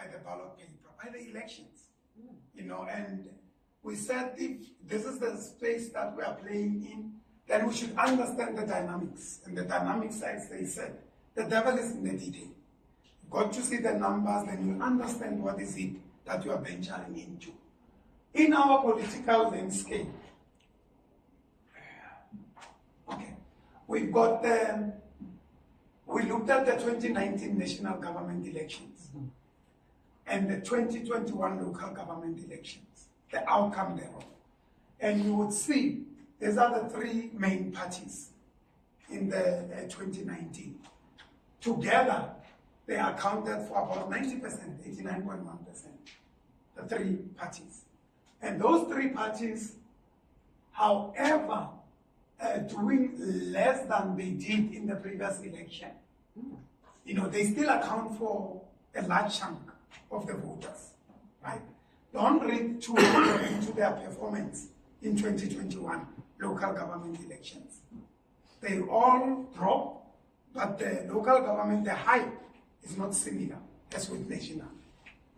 by the ballot paper, by the elections. You know, and we said if this is the space that we are playing in, then we should understand the dynamics. And the dynamics, as they said, the devil is in the detail. You've got to see the numbers, then you understand what is it that you are venturing into. In our political landscape, okay, we've got we looked at the 2019 national government elections and the 2021 local government elections, the outcome thereof. And you would see these are the three main parties in the 2019. Together, they accounted for about 90%, 89.1%, the three parties. And those three parties, however, doing less than they did in the previous election. You know, they still account for a large chunk of the voters, right? Don't read too much into their performance in 2021 local government elections. They all drop, but the local government, the hype is not similar as with national,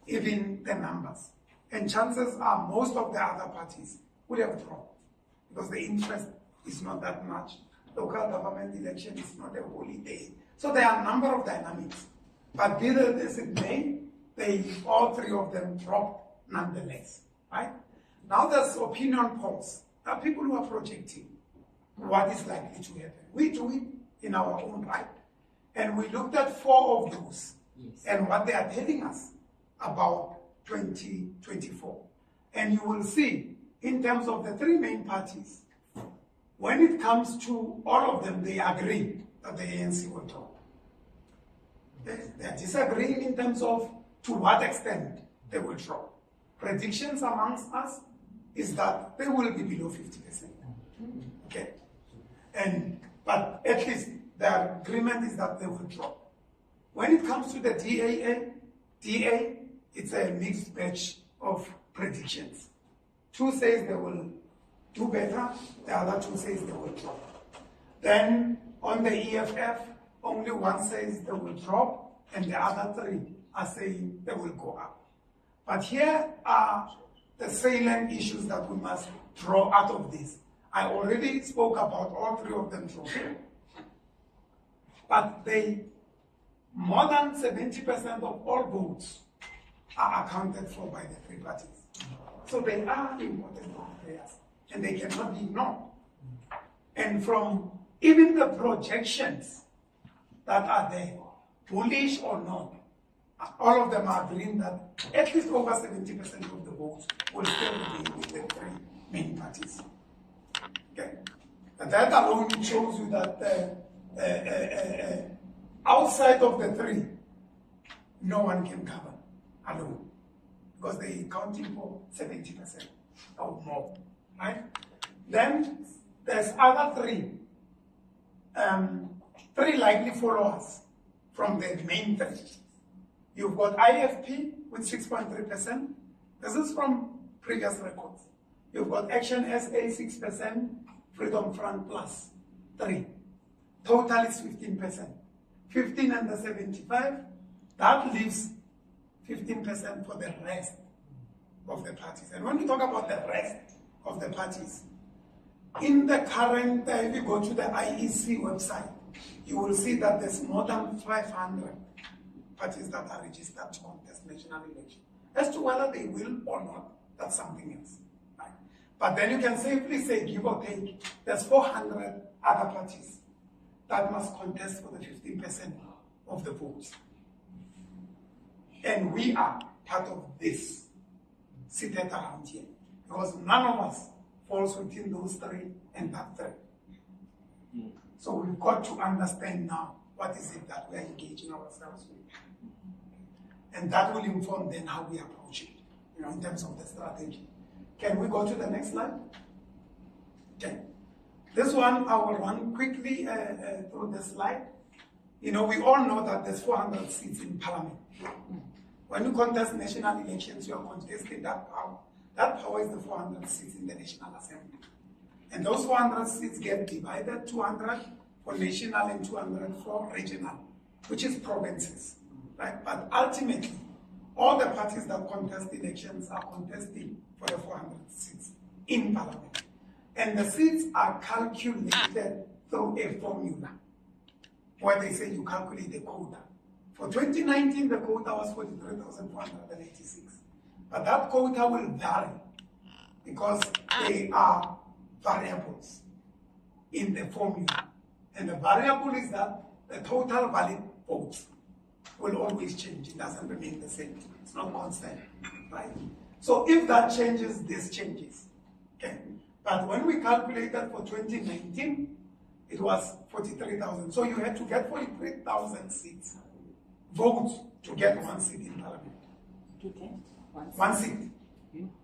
even the numbers. And chances are most of the other parties would have dropped because the interest is not that much. Local government election is not a holy day. So there are a number of dynamics. But be that as it may, all three of them dropped nonetheless, right? Now there's opinion polls. There are people who are projecting what is likely to happen. We do it in our own right. And we looked at 4 of those and what they are telling us about 2024. And you will see, in terms of the 3 main parties, when it comes to all of them, they agree that the ANC will drop. They are disagreeing in terms of to what extent they will drop. Predictions amongst us is that they will be below 50%. Okay. But at least the agreement is that they will drop. When it comes to the DA, it's a mixed batch of predictions. 2 says they will do better, the other 2 says they will drop. Then on the EFF, only 1 says they will drop, and the other 3 are saying they will go up. But here are the salient issues that we must draw out of this. I already spoke about all 3 of them dropping. But more than 70% of all votes are accounted for by the 3 parties. So they are important players, and they cannot be ignored. And from even the projections that are there, bullish or not, all of them are agreeing that at least over 70% of the votes will still be with the 3 main parties. Okay, and that alone shows you that outside of the 3, no one can cover alone, because they are counting for 70% or more, right? Then there's other 3 likely followers from the main 3. You've got IFP with 6.3%. This is from previous records. You've got Action SA 6%, Freedom Front plus 3. Total is 15%. 15 and the 75, that leaves 15% for the rest of the parties. And when we talk about the rest of the parties, in the current, if you go to the IEC website, you will see that there's more than 500 parties that are registered to contest national election. As to whether they will or not, that's something else. Right? But then you can safely say, give or take, there's 400 other parties that must contest for the 15% of the votes. And we are part of this, seated around here, because none of us falls within those 3 and that 3. So we've got to understand now what is it that we are engaging ourselves with. And that will inform then how we approach it, in terms of the strategy. Can we go to the next slide? Okay. This one, I will run quickly through the slide. We all know that there's 400 seats in Parliament. When you contest national elections, you are contesting that power. That power is the 400 seats in the National Assembly. And those 400 seats get divided, 200 for national and 200 for regional, which is provinces. Right? But ultimately, all the parties that contest elections are contesting for the 400 seats in Parliament. And the seats are calculated through a formula where they say you calculate the quota. For 2019, the quota was 43,486. But that quota will vary because they are variables in the formula. And the variable is that the total valid votes will always change. It doesn't remain the same. It's not constant, right? So if that changes, this changes, okay? But when we calculated for 2019, it was 43,000. So you had to get 43,000 seats, votes, to get one seat in Parliament. To get one seat.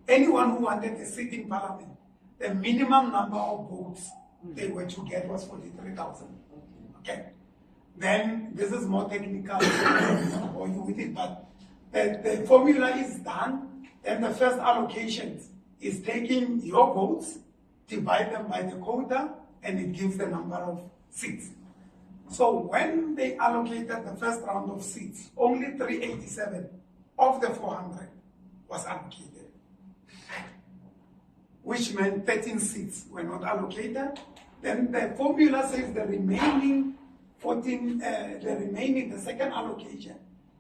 Anyone who wanted a seat in Parliament, the minimum number of votes they were to get was 43,000. Okay. Then this is more technical, or you with it, but the formula is done. Then the first allocation is taking your votes, divide them by the quota, and it gives the number of seats. So when they allocated the first round of seats, only 387 of the 400 was allocated, which meant 13 seats were not allocated. Then the formula says the remaining 14, the second allocation,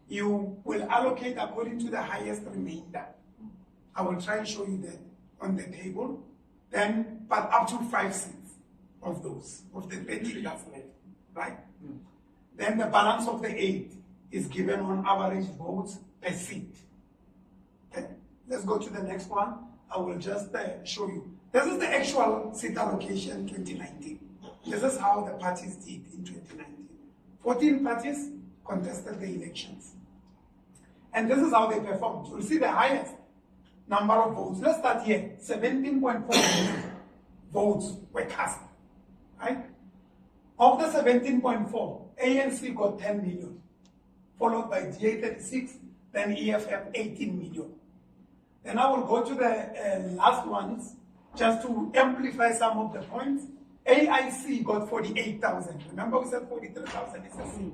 you will allocate according to the highest remainder. I will try and show you that on the table. Then, but up to 5 seats of those, of the 13 that's left, right? Then the balance of the 8 is given on average votes per seat. Okay. Let's go to the next one. I will just show you. This is the actual seat allocation 2019. This is how the parties did in 2019. 14 parties contested the elections. And this is how they performed. You'll see the highest number of votes. Let's start here. 17.4 votes were cast, right? Of the 17.4, ANC got 10 million, followed by DA 36, then EFF 18 million. Then I will go to the last ones, just to amplify some of the points. AIC got 48,000. Remember we said 43,000 is a seat.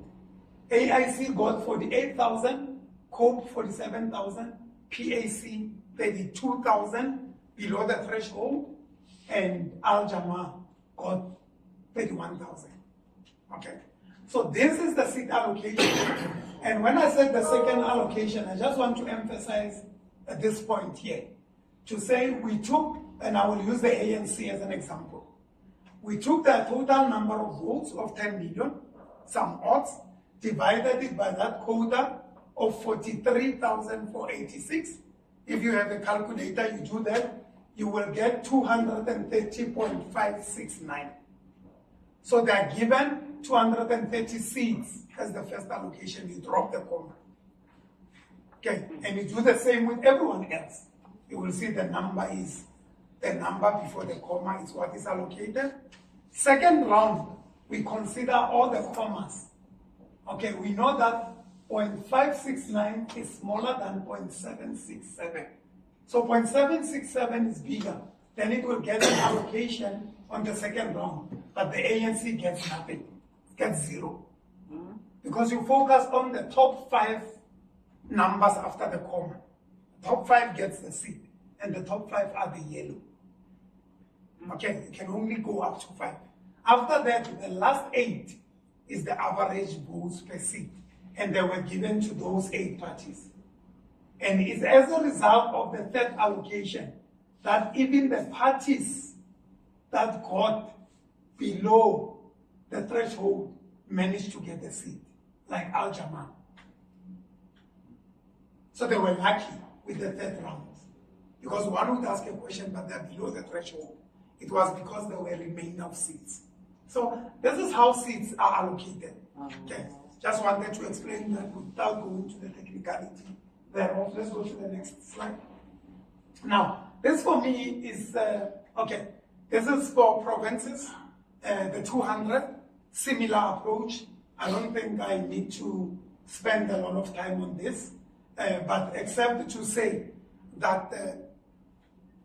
AIC got 48,000, COPE 47,000, PAC 32,000 below the threshold, and Al Jama got 31,000. Okay, so this is the seat allocation. And when I said the second allocation, I just want to emphasize at this point here to say we took, and I will use the ANC as an example. We took the total number of votes of 10 million, some odds, divided it by that quota of 43,486. If you have a calculator, you do that, you will get 230.569. So they are given 230 seats as the first allocation. You drop the comma. Okay, and you do the same with everyone else. You will see the number is the number before the comma is what is allocated. Second round, we consider all the commas. Okay, we know that 0.569 is smaller than 0.767. So 0.767 is bigger. Then it will get an allocation on the second round. But the ANC gets nothing, gets 0. Because you focus on the top 5 numbers after the comma. Top 5 gets the seat, and the top 5 are the yellow. Okay, you can only go up to 5. After that, the last 8 is the average votes per seat, and they were given to those 8 parties. And it's as a result of the third allocation that even the parties that got below the threshold managed to get a seat, like Al Jama. So they were lucky with the third round. Because one would ask a question, but they're below the threshold. It was because there were remaining of seats. So this is how seats are allocated. Okay. Just wanted to explain that without going to the technicality thereof. Let's go to the next slide. Now, this for me is, okay, this is for provinces, the 200, similar approach. I don't think I need to spend a lot of time on this, but except to say that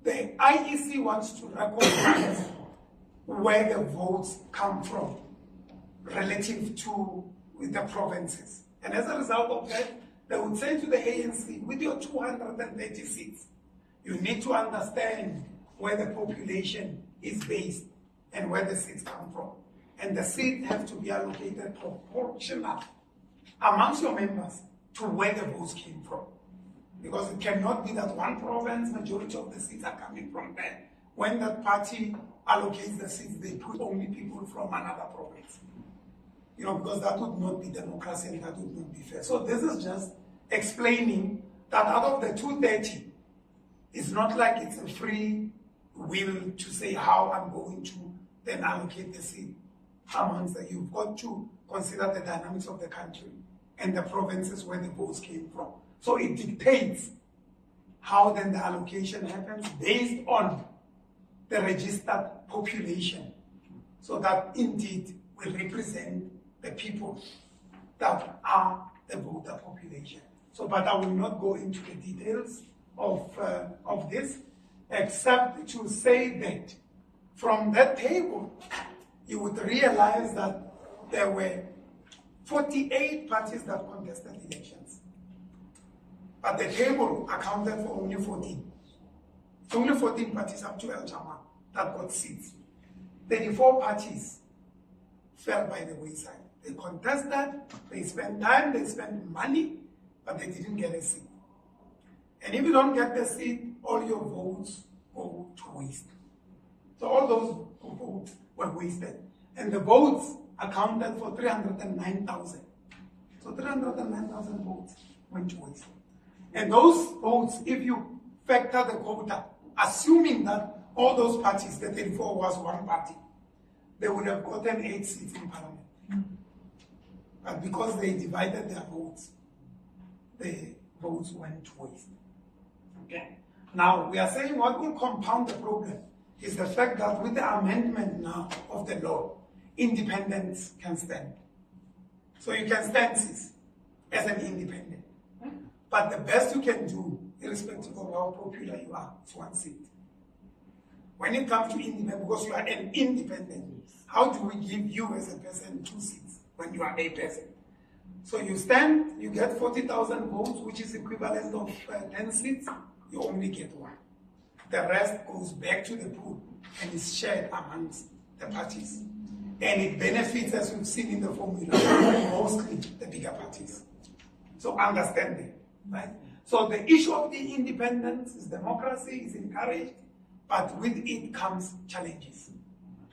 the IEC wants to recognize where the votes come from relative to the provinces. And as a result of that, they would say to the ANC, with your 230 seats, you need to understand where the population is based and where the seats come from. And the seats have to be allocated proportional amongst your members to where the votes came from. Because it cannot be that one province, majority of the seats are coming from there. When that party allocates the seats, they put only people from another province. You know, because that would not be democracy and that would not be fair. So this is just explaining that out of the 230, it's not like it's a free will to say how I'm going to then allocate the seat amongst them. You've got to consider the dynamics of the country and the provinces where the votes came from. So it dictates how then the allocation happens based on the registered population, so that indeed will represent the people that are the voter population. So, but I will not go into the details of this, except to say that from that table, you would realize that there were 48 parties that contested elections. But the table accounted for only 14. It's only 14 parties up to El Jama that got seats. 34 parties fell by the wayside. They contested, they spent time, they spent money, but they didn't get a seat. And if you don't get the seat, all your votes go to waste. So all those votes were wasted. And the votes accounted for 309,000. So 309,000 votes went to waste. And those votes, if you factor the quota, assuming that all those parties, the 34 was one party, they would have gotten 8 seats in parliament. But because they divided their votes, the votes went to waste. Okay. Now, we are saying what will compound the problem is the fact that with the amendment now of the law, independents can stand. So you can stand as an independent. But the best you can do, irrespective of how popular you are, is 1 seat. When it comes to independent, because you are an independent, how do we give you as a person 2 seats when you are a person? So you stand, you get 40,000 votes, which is equivalent of 10 seats, you only get 1. The rest goes back to the pool and is shared amongst the parties. And it benefits, as we've seen in the formula, mostly the bigger parties. So understand it, right? So the issue of the independence is democracy, is encouraged, but with it comes challenges.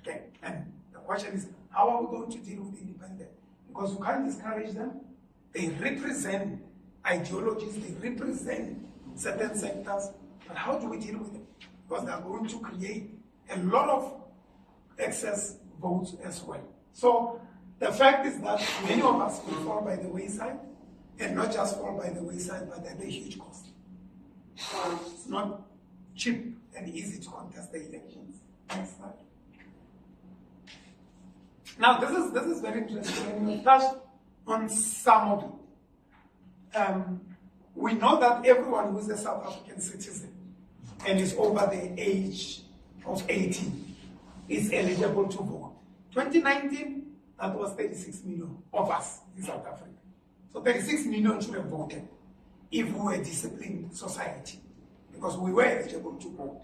Okay, and the question is, how are we going to deal with independence? Because we can't discourage them. They represent ideologies, they represent certain sectors, but how do we deal with them? Because they are going to create a lot of excess votes as well. So the fact is that many of us will fall by the wayside, and not just fall by the wayside, but at a huge cost. It's not cheap and easy to contest the elections. Next slide. Now, this is very interesting, and we've touched on some of it. We know that everyone who is a South African citizen and is over the age of 18 is eligible to vote. 2019, that was 36 million of us in South Africa. So 36 million should have voted if we were a disciplined society, because we were eligible to vote.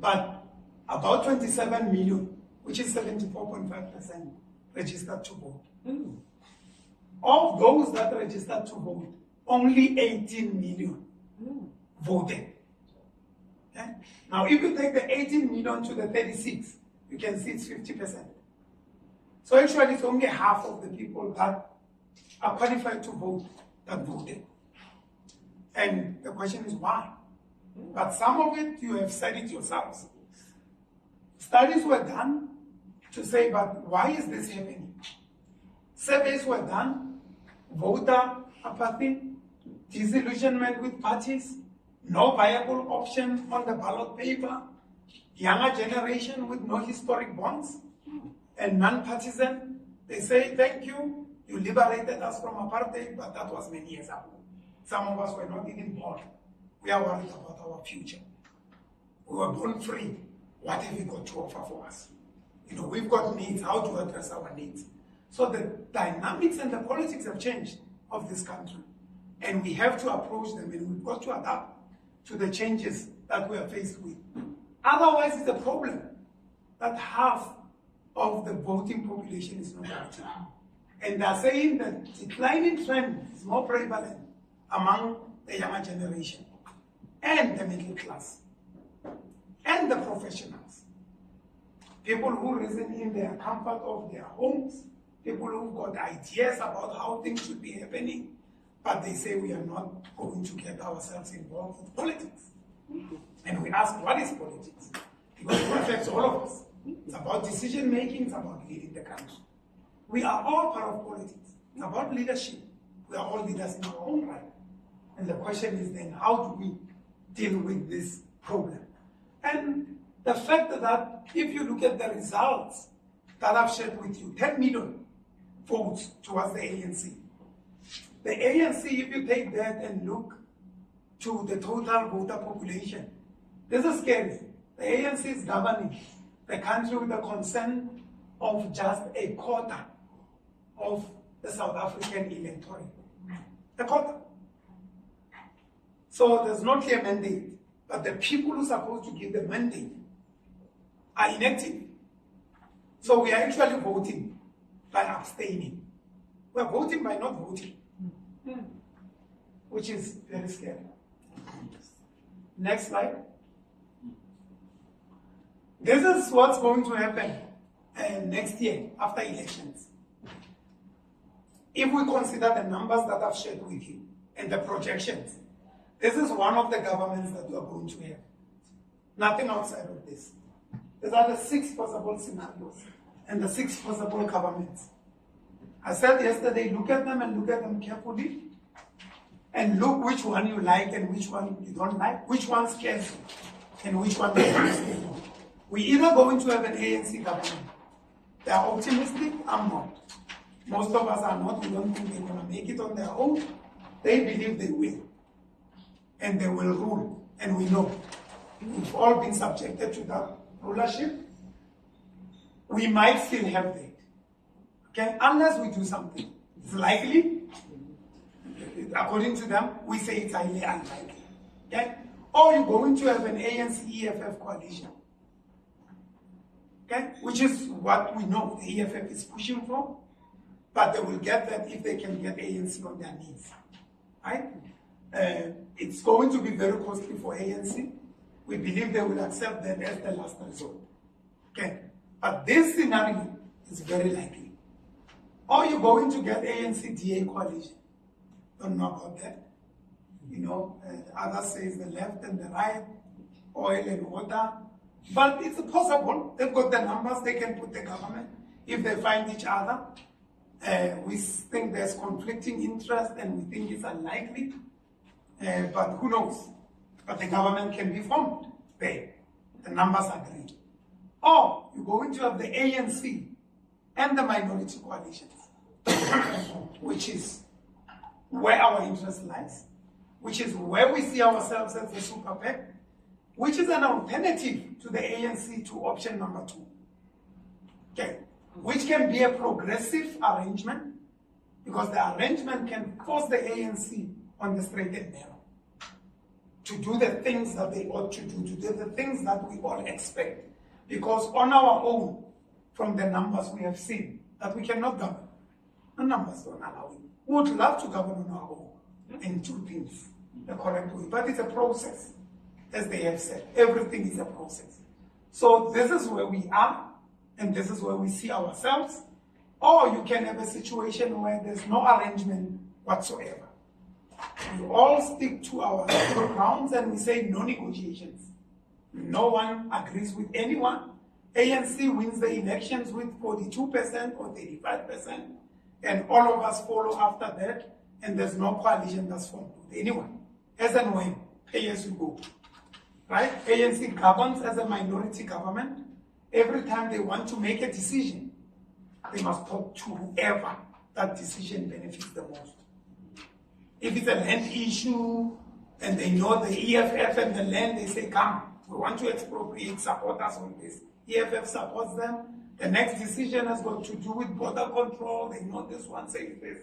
But about 27 million, which is 74.5%, registered to vote. Of those that registered to vote, only 18 million voted. Okay? Now, if you take the 18 million to the 36, you can see it's 50%. So actually, it's only half of the people that are qualified to vote that voted. And the question is why? But some of it, you have said it yourselves. Studies were done to say, but why is this happening? Surveys were done, voter apathy, disillusionment with parties, no viable option on the ballot paper, younger generation with no historic bonds, and non-partisan. They say, thank you, you liberated us from apartheid, but that was many years ago. Some of us were not even born. We are worried about our future. We were born free. What have you got to offer for us? You know, we've got needs. How to address our needs? So the dynamics and the politics have changed of this country. And we have to approach them, and we've got to adapt to the changes that we are faced with. Otherwise, it's a problem that half of the voting population is not voting. And they're saying that declining trend is more prevalent among the younger generation and the middle class and the professionals. People who reason in their comfort of their homes, people who've got ideas about how things should be happening, but they say we are not going to get ourselves involved with politics. And we ask, what is politics? Because it affects all of us. It's about decision making, it's about leading the country. We are all part of politics. It's about leadership. We are all leaders in our own right. And the question is then, how do we deal with this problem? And the fact that if you look at the results that I've shared with you, 10 million votes towards the ANC. The ANC, if you take that and look to the total voter population, this is scary. The ANC is governing the country with the consent of just a quarter of the South African electorate. A quarter. So there's no clear mandate, but the people who are supposed to give the mandate are inactive. So we are actually voting by abstaining. We are voting by not voting, which is very scary. Next slide. This is what's going to happen next year after elections. If we consider the numbers that I've shared with you and the projections, this is one of the governments that we are going to have. Nothing outside of this. These are the 6 possible scenarios and the 6 possible governments. I said yesterday, look at them and look at them carefully and look which one you like and which one you don't like, which one scares you and which one doesn't scare you. We're either going to have an ANC government. They are optimistic, I'm not. Most of us are not. We don't think they're going to make it on their own. They believe they will. And they will rule. And we know. We've all been subjected to that rulership. We might still have that. Okay? Unless we do something. It's likely. According to them, we say it's highly unlikely. Okay? Or you're going to have an ANC-EFF coalition. Okay? Which is what we know the EFF is pushing for. But they will get that if they can get ANC on their knees. Right? It's going to be very costly for ANC. We believe they will accept that as the last resort. Okay? But this scenario is very likely. Or you're going to get ANC-DA coalition. Don't know about that. You know, others say the left and the right, oil and water. But it's possible. They've got the numbers, they can put the government if they find each other. We think there's conflicting interest and we think it's unlikely. But who knows? But the government can be formed there. The numbers agree. Or you're going to have the ANC and the minority coalitions, which is where our interest lies, which is where we see ourselves as the SUPERPACT, which is an alternative to the ANC to option number 2. Okay. Which can be a progressive arrangement, because the arrangement can force the ANC on the straight and narrow to do the things that they ought to do the things that we all expect. Because on our own, from the numbers we have seen, that we cannot govern. The numbers don't allow it. We would love to govern on our own and do things the correct way, but it's a process, as they have said. Everything is a process. So this is where we are, and this is where we see ourselves. Or you can have a situation where there's no arrangement whatsoever. We all stick to our grounds and we say no negotiations. No one agrees with anyone. ANC wins the elections with 42% or 35%, and all of us follow after that, and there's no coalition that's formed with anyone. As and when, pay as you go. Right? ANC governs as a minority government. Every time they want to make a decision, they must talk to whoever that decision benefits the most. If it's a land issue, and they know the EFF and the land, they say, come, we want to expropriate, support us on this. EFF supports them. The next decision has got to do with border control. They know this one says this.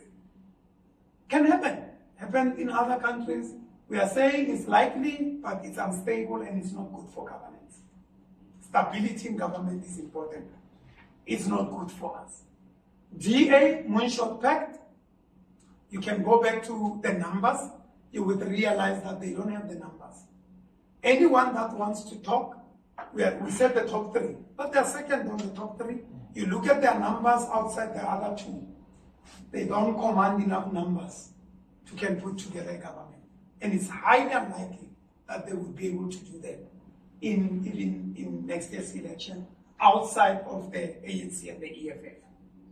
Can happen. happened in other countries. We are saying it's likely, but it's unstable and it's not good for governance. Stability in government is important. It's not good for us. DA, Moonshot Pact, you can go back to the numbers, you would realize that they don't have the numbers. Anyone that wants to talk, we said the top three, but they're second on the top three. You look at their numbers outside the other two, they don't command enough numbers to can put together a government. And it's highly unlikely that they would be able to do that even in next year's election outside of the ANC and the EFF.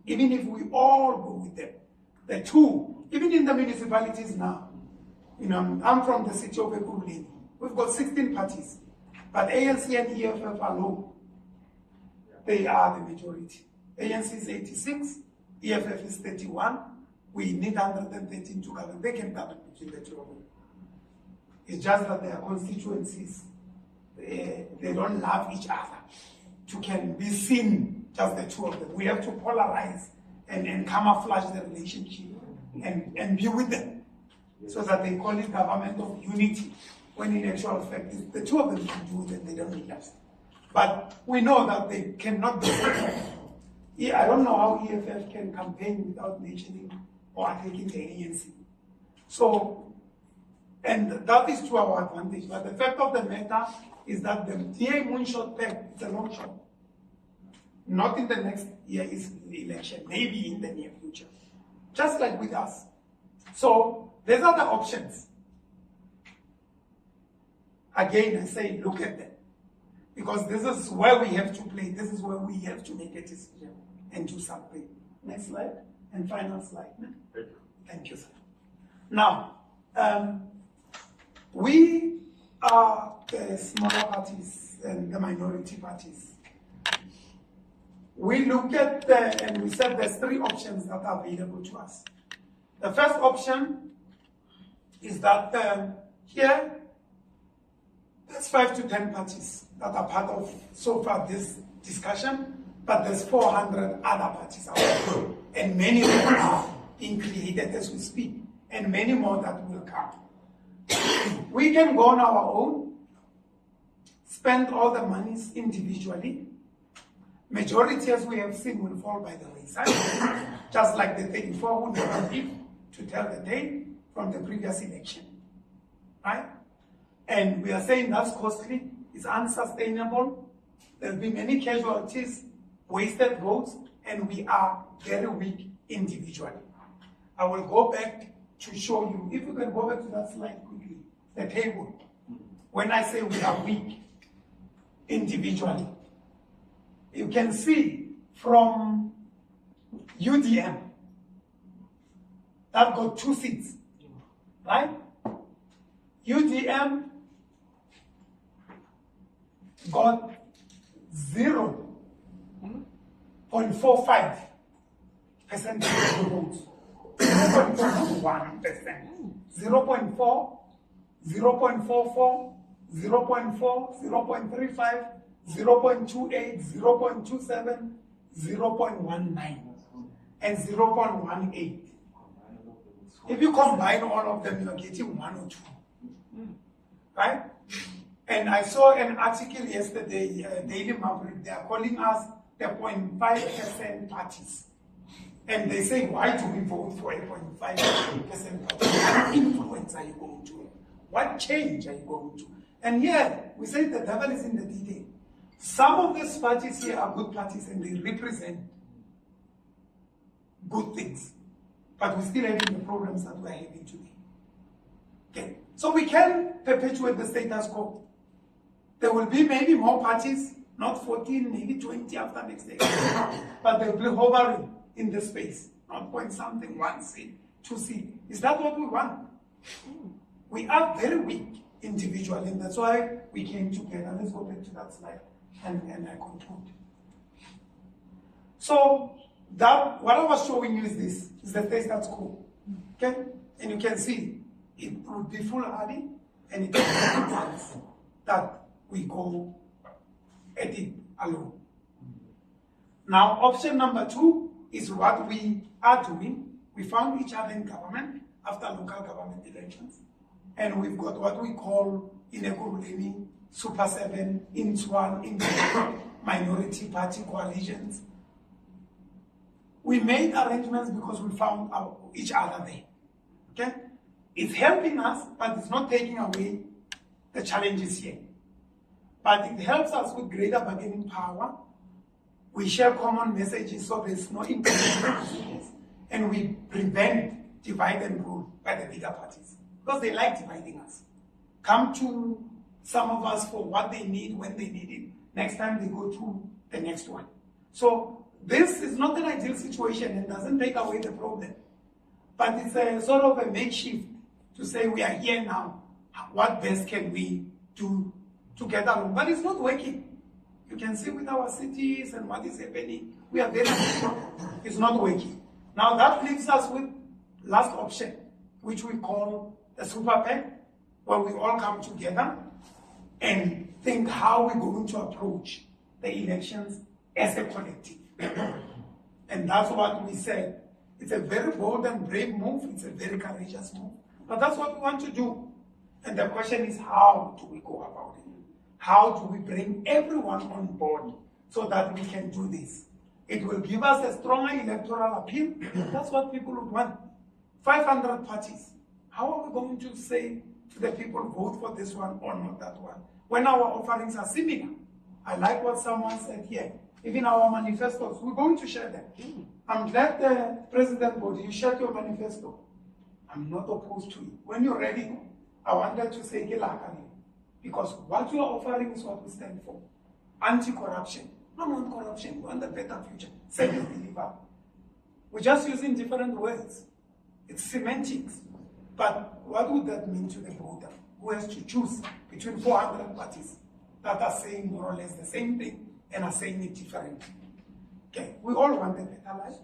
Even if we all go with them, the two, even in the municipalities now, I'm from the city of Makhubele. We've got 16 parties, but ANC and EFF are low. They are the majority. ANC is 86, EFF is 31. We need 113 to govern. They can govern between the two of them. It's just that their constituencies, they don't love each other. To can be seen, just the two of them. We have to polarize and camouflage the relationship and be with them. So that they call it government of unity, when in actual fact, the two of them can do it and they don't need us. But we know that they cannot do it. I don't know how EFF can campaign without mentioning or attacking the ANC. So, and that is to our advantage. But the fact of the matter is that the DA Moonshot Pact, it's a long shot. Not in the next year is the election, maybe in the near future. Just like with us. So, these are the options. Again, I say, look at them. Because this is where we have to play. This is where we have to make a decision and do something. Next slide, and final slide. Thank you, sir. Now, we are the smaller parties and the minority parties. We look at and we said there's three options that are available to us. The first option is that here, there's 5 to 10 parties that are part of, so far, this discussion, but there's 400 other parties out there, and many more are being created as we speak, and many more that will come. We can go on our own, spend all the monies individually. Majority, as we have seen, will fall by the wayside, just like the 34 who never lived to tell the day from the previous election, right? And we are saying that's costly, it's unsustainable, there'll be many casualties, wasted votes, and we are very weak individually. I will go back to show you, if you can go back to that slide quickly, the table. When I say we are weak individually, you can see from UDM, that got 2 seats, right? UDM got 0.45% of the votes. 0.1%. 0.4, 0.44, 0.4, 0.35, 0.28, 0.27, 0.19, and 0.18. If you combine all of them, you're getting 1 or 2. Right? And I saw an article yesterday, Daily Maverick, they are calling us the 0.5% parties. And they say, why do we vote for a 0.5% party? What influence are you going to have? What change are you going to? And here, we say the devil is in the detail. Some of these parties here are good parties and they represent good things. But we're still having the problems that we're having today. Okay. So we can perpetuate the status quo. There will be maybe more parties, not 14, maybe 20 after next year. But they'll be hovering in the space. Not point something, 1 seat, 2 seat. Is that what we want? We are very weak individually, and that's why we came together. Let's go back to that slide and I conclude. So that what I was showing you is this, is the status quo. Okay? And you can see it would be foolhardy and it would be once that we go at it alone. Now, option number 2 is what we are doing. We found each other in government. after local government elections. And we've got what we call in Ekurhuleni Super 7, INS1, in minority party coalitions. We made arrangements because we found each other there. Okay? It's helping us, but it's not taking away the challenges here. But it helps us with greater bargaining power. We share common messages so there's no inconvenience. And we prevent divide and rule by the bigger parties. Because they like dividing us. Come to some of us for what they need, when they need it. Next time they go to the next one. So this is not an ideal situation and doesn't take away the problem. But it's a sort of a makeshift to say we are here now. What best can we do to get along? But it's not working. You can see with our cities and what is happening. We are very it's not working. Now that leaves us with last option, which we call the SUPERPACT, where we all come together and think how we're going to approach the elections as a collective. And that's what we said. It's a very bold and brave move. It's a very courageous move. But that's what we want to do. And the question is, how do we go about it? How do we bring everyone on board so that we can do this? It will give us a stronger electoral appeal. That's what people would want. 500 parties. How are we going to say to the people, vote for this one or not that one, when our offerings are similar? I like what someone said here. Even our manifestos, we're going to share them. I'm glad the President Bodi, you shared your manifesto. I'm not opposed to it. When you're ready, I wanted to say Cllr, because what you are offering is what we stand for. Anti-corruption, not non-corruption. We want a better future. Service delivery. We're just using different words. It's semantics. But what would that mean to the voter who has to choose between 400 parties that are saying more or less the same thing and are saying it differently? Okay, we all want a better life.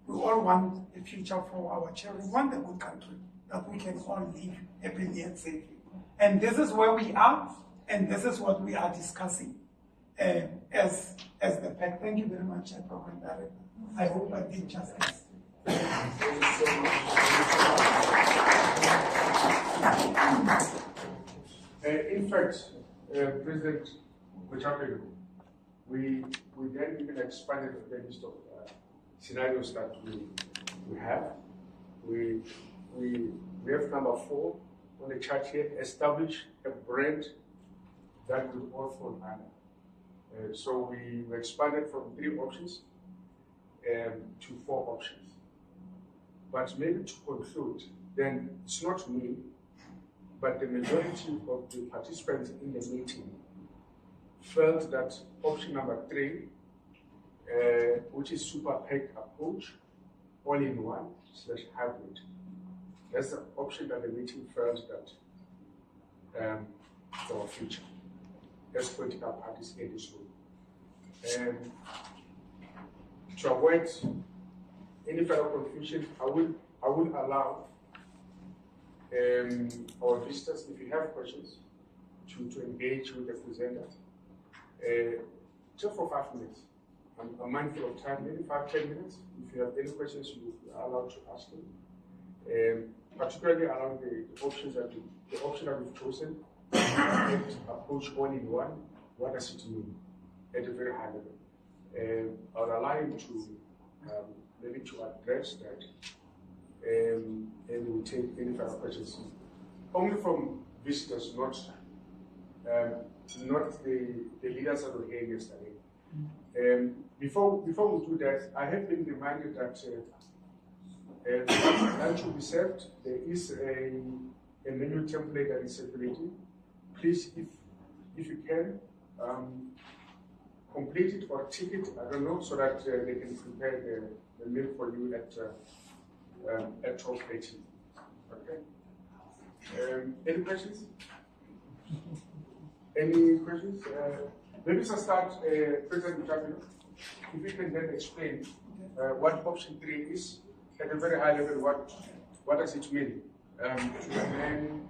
We all want a future for our children. We want a good country that we can all live happily and safely. And this is where we are, and this is what we are discussing as the Pact. Thank you very much, Program Director. I hope I did justice. Thank you so much. In fact, President Makhubele, we then even expanded the list of scenarios that we have. We have number 4 on the chart here, establish a brand that will all fall under. So we expanded from 3 options to 4 options. But maybe to conclude, then it's not me, but the majority of the participants in the meeting felt that option number 3, which is SUPERPACT approach, all in one / hybrid. That's the option that the meeting felt that for our future as political parties in this room. To avoid any further confusion, I will allow our visitors, if you have questions, to engage with the presenter. Just for 5 minutes. I'm mindful of time, maybe 5-10 minutes. If you have any questions, you are allowed to ask them. Particularly around the options that the option that we've chosen, approach all in one. What does it mean at a very high level? I'll allow you to maybe to address that, and we'll take any further questions. Only from visitors, not the leaders that were here yesterday. Before we do that, I have been reminded that lunch will be served. There is a menu template that is circulating. Please, if you can, complete it or tick it, I don't know, so that they can prepare the meal for you at 12:30. Okay. Any questions? Any questions? Maybe to start, President Makhubele, if you can then explain what option 3 is at a very high level. What does it mean to the men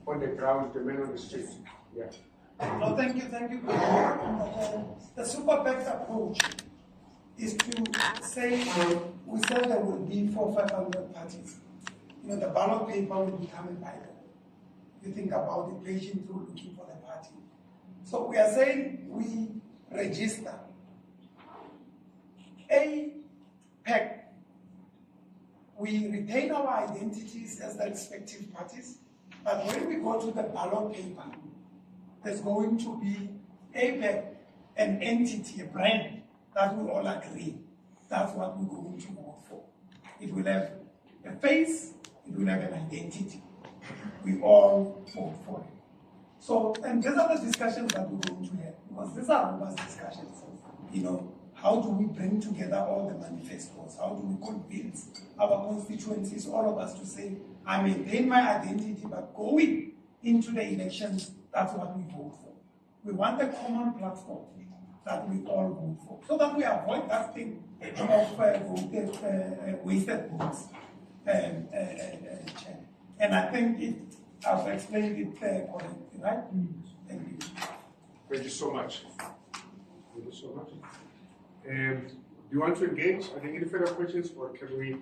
on the ground, the men on the street? Yeah. No, thank you. The SUPERPACT approach is to say, we said there will be 400-500 parties. you know, the ballot paper will become a Bible. You think about the paging through looking for the party. So we are saying we register a Pact. We retain our identities as the respective parties, but when we go to the ballot paper, there's going to be a Pact, an entity, a brand that we all agree. That's what we're going to vote for. It will have a face, it will have an identity. We all vote for it. So, and these are the discussions that we're going to have, because these are robust discussions. You know, how do we bring together all the manifestos? How do we convince our constituencies, all of us, to say, I maintain my identity, but going into the elections, that's what we vote for. We want a common platform that we all vote for, so that we avoid that thing of wasted votes. And I think I've explained it correctly, right? Thank you. Thank you so much. Thank you so much. Do you want to engage? Are there any further questions, or can we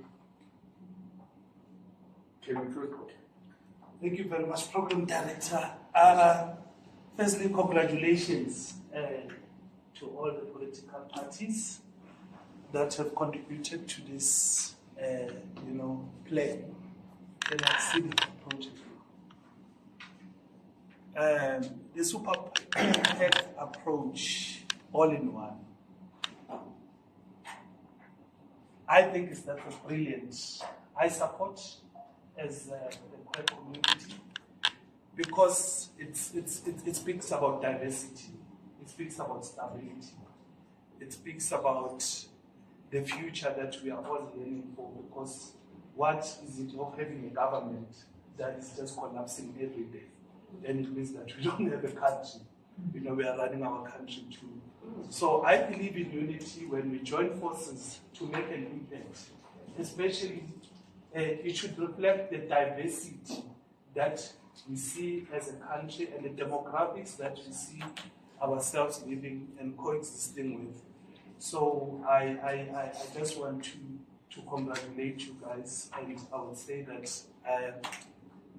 close? Thank you very much, Program Director. Firstly, congratulations to all the political parties that have contributed to this, plan, an exceeding project. The SUPERPACT approach, all in one, I think that's brilliant. I support as the queer community because it speaks about diversity, it speaks about stability, it speaks about the future that we are all yearning for, because what is it of having a government that is just collapsing every day? Then it means that we don't have a country. You know, we are running our country too. So I believe in unity when we join forces to make an impact. Especially, it should reflect the diversity that we see as a country and the demographics that we see ourselves living and coexisting with. So I just want to congratulate you guys, and I would say that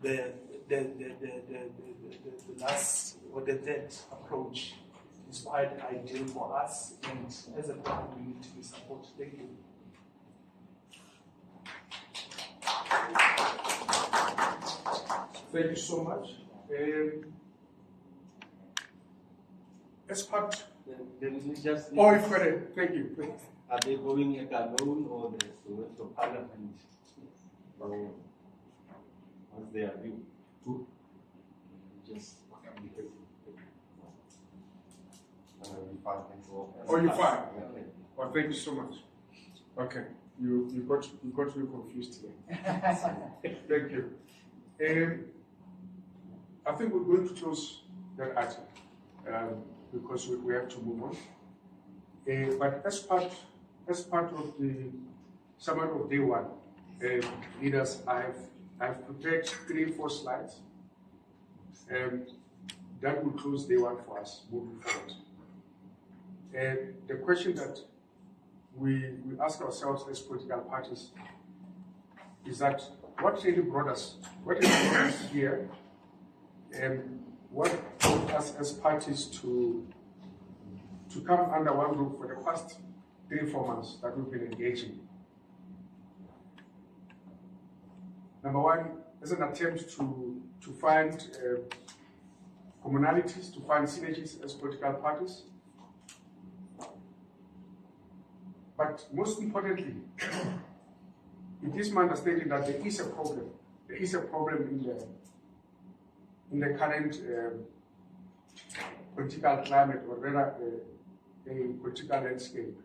the last or the third approach is quite ideal for us, and as a community we support. Thank you. Thank you so much. As part. The religious. Oh, if correct. Thank you. Are they going it alone, or the Soweto Parliament? Or what's their view? Just. Oh, you're fine. Oh, thank you so much. Okay, you got me confused today. Thank you. I think we're going to close that item because we have to move on. But as part of the summary of day one, leaders, I've prepared 3-4 slides. That will close day one for us moving forward. The question that we ask ourselves as political parties is that what really brought us here, and what brought us as parties to come under one roof for the past 3-4 months that we've been engaging. Number one, as an attempt to find commonalities, to find synergies as political parties. But most importantly, it is my understanding that there is a problem. There is a problem in the current political climate, or rather a political landscape.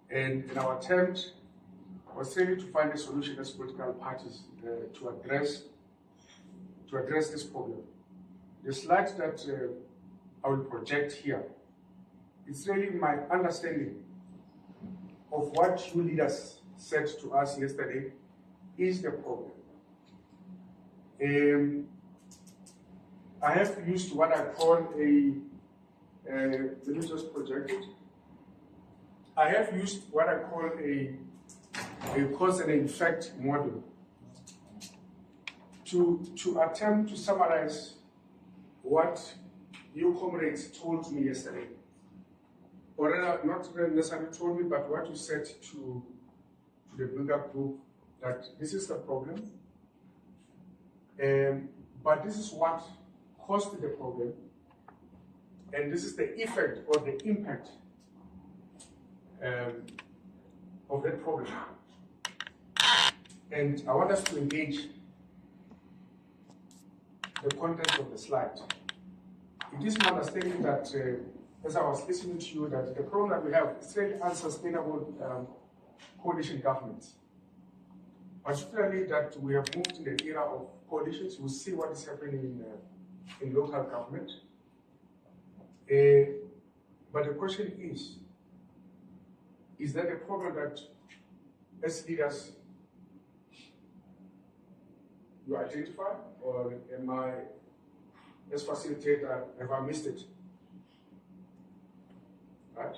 And in our attempt was really to find a solution as political parties to address this problem. The slide that I will project here is really my understanding of what you leaders said to us yesterday is the problem. I have used what I call let me just project it. I have used what I call a cause and effect model to attempt to summarize what you comrades told me yesterday, or rather, not necessarily told me, but what you said to the bigger group, that this is the problem, but this is what caused the problem, and this is the effect or the impact of that problem. And I want us to engage the content of the slide. It is my understanding that, as I was listening to you, that the problem that we have is really unsustainable coalition governments. Particularly that we have moved in the era of coalitions. We see what is happening in local government. But the question is that a problem that as leaders you identify, or am I, as facilitator, have I missed it? Right?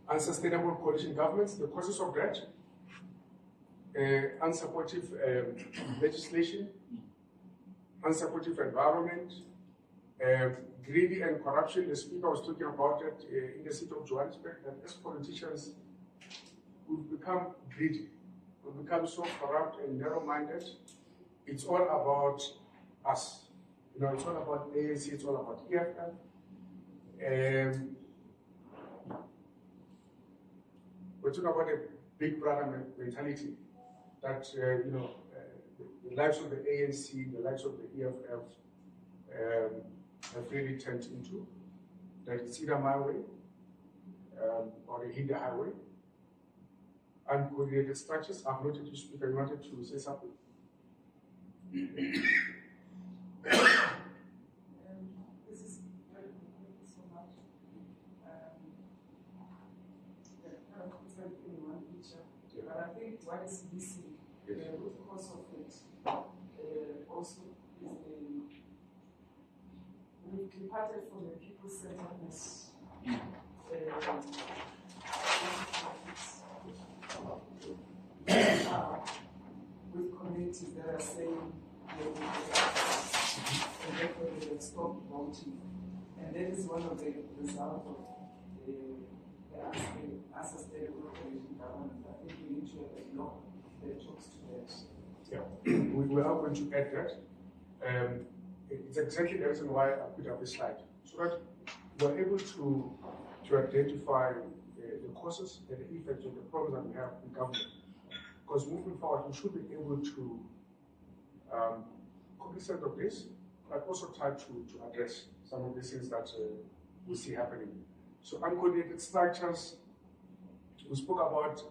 Unsustainable coalition governments, the causes of that, unsupportive legislation, unsupportive environment, greedy and corruption. The speaker was talking about it in the city of Johannesburg, that as politicians, we've become greedy. We've become so corrupt and narrow-minded. It's all about us. You know, it's all about ANC, it's all about EFF. We're talking about a big brother mentality that, the lives of the ANC, the lives of the EFF have really turned into. That it's either my way or a hinder highway. Uncoordinated structures. I've noted you speak, I wanted to say something. This is very good. Thank you so much. It's like in one picture. Yeah. But I think what is missing, Yes. the root cause of it, also is we've departed from the people-centeredness. With communities that are saying they will and therefore they will stop voting. And that is one of the results of the unsustainable coalition government. I think we need to have a law that talks to that. Yeah, we are going to add that. It's exactly the reason why I put up this slide, so that we're able to identify the causes and the effects of the problems that we have in government. Because moving forward, we should be able to cognizant of this, but also try to address some of the things that we see happening. So uncoordinated structures, we spoke about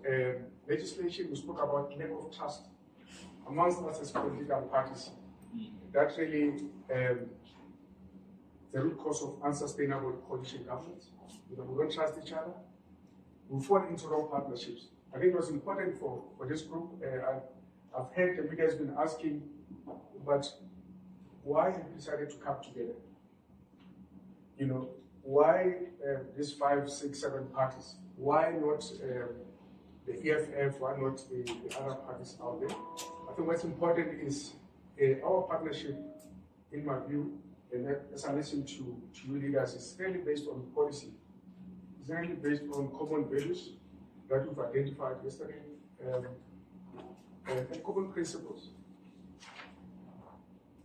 legislation, we spoke about lack of trust amongst us as political parties. That's really the root cause of unsustainable coalition governments. We don't trust each other. We fall into wrong partnerships. I think it was important for this group. I've heard the media has been asking, but why have you decided to come together? Why these 5, 6, 7 parties? Why not the EFF? Why not the other parties out there? I think what's important is our partnership, in my view, and as I listen to you leaders, is really based on policy. It's really based on common values that we've identified yesterday, and common principles,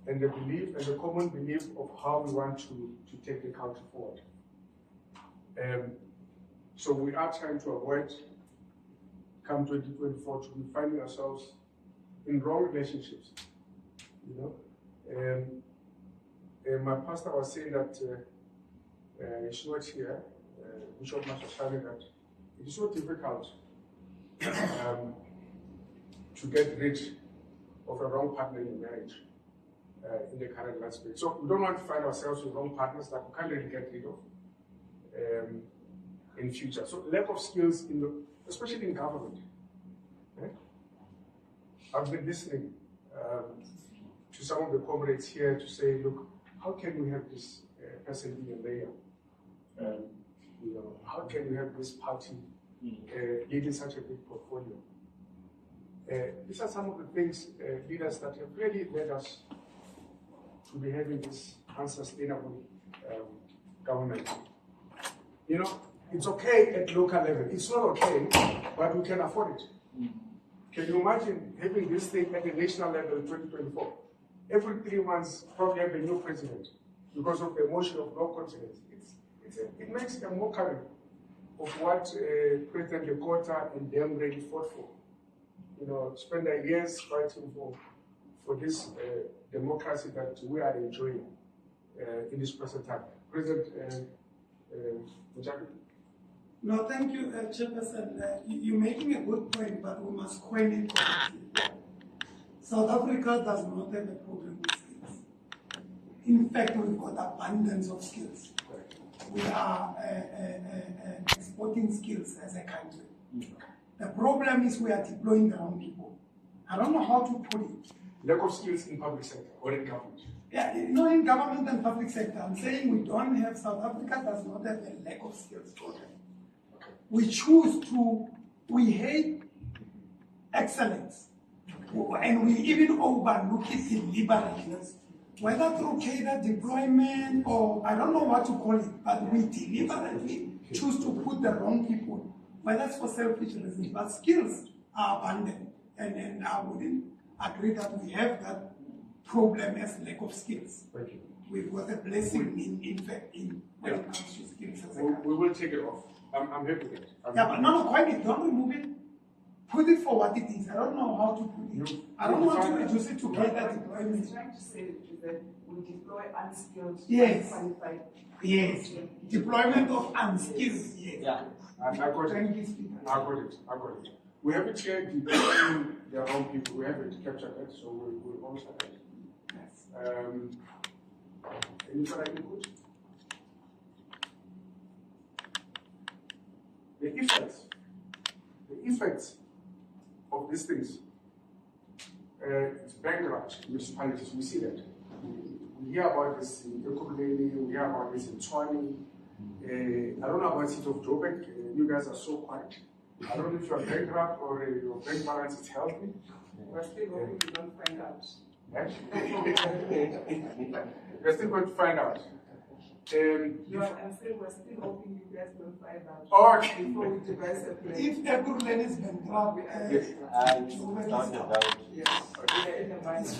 and the belief and the common belief of how we want to take the country forward. So we are trying to avoid, come 2024, to be finding ourselves in wrong relationships. My pastor was saying that he's not here, Bishop Makhubele, that it is so difficult to get rid of a wrong partner in marriage in the current landscape. So we don't want to find ourselves with wrong partners that we can't really get rid of in future. So lack of skills, especially in government. I've been listening to some of the comrades here to say, look, how can we have this person being a mayor? How can we have this party leading such a big portfolio. These are some of the things, leaders, that have really led us to be having this unsustainable government. You know, it's okay at local level. It's not okay, but we can afford it. Can you imagine having this thing at the national level in 2024? Every 3 months, probably have a new president because of the emotion of no confidence. It makes a mockery of what President Lekota and them really fought for. You know, spend their years fighting for this democracy that we are enjoying in this present time. President Mujabi. No, thank you, Chairperson. You're making a good point, but we must coin it correctly. South Africa does not have a problem with skills. In fact, we've got abundance of skills. We are exporting skills as a country. The problem is we are deploying the wrong people. I don't know how to put it. Lack of skills in public sector or in government. Yeah, no, in government and public sector. I'm saying we don't have, South Africa does not have a lack of skills problem. We choose to, we hate excellence. And we even overlook it deliberately. Whether through cadre deployment or I don't know what to call it, but we deliberately choose to put the wrong people. Well, that's for selfish reasons, but skills are abundant. And I wouldn't agree that we have that problem as lack of skills. Thank you. We've got a blessing in fact, when it comes to skills as a country. We will take it off. I'm happy with it. Yeah, but no, quite it. Don't remove it. Put it for what it is. I don't know how to put it. I don't want to reduce it to cadre deployment. I'm trying to say that we deploy unskilled, Yes. unqualified. Yes. Deployment of unskilled. Yes. Yeah. I got it. We haven't shared deploying their own people. We haven't captured that, so we'll also have it. Yes. Any further input? The effects of these things, it's bankrupt municipalities. We see that. We hear about this in Makhubele, we hear about this in Tshwane. I don't know about the city of Joburg. You guys are so quiet. I don't know if you are bankrupt or your bank balance is healthy. We're still hoping we don't find out. We're still going to find out. I'm saying we're still hoping you guys don't find out. Okay. Before we devise a plan. If Ekurhuleni is bankrupt, Yes. It's not about. Yes. We are in the minus.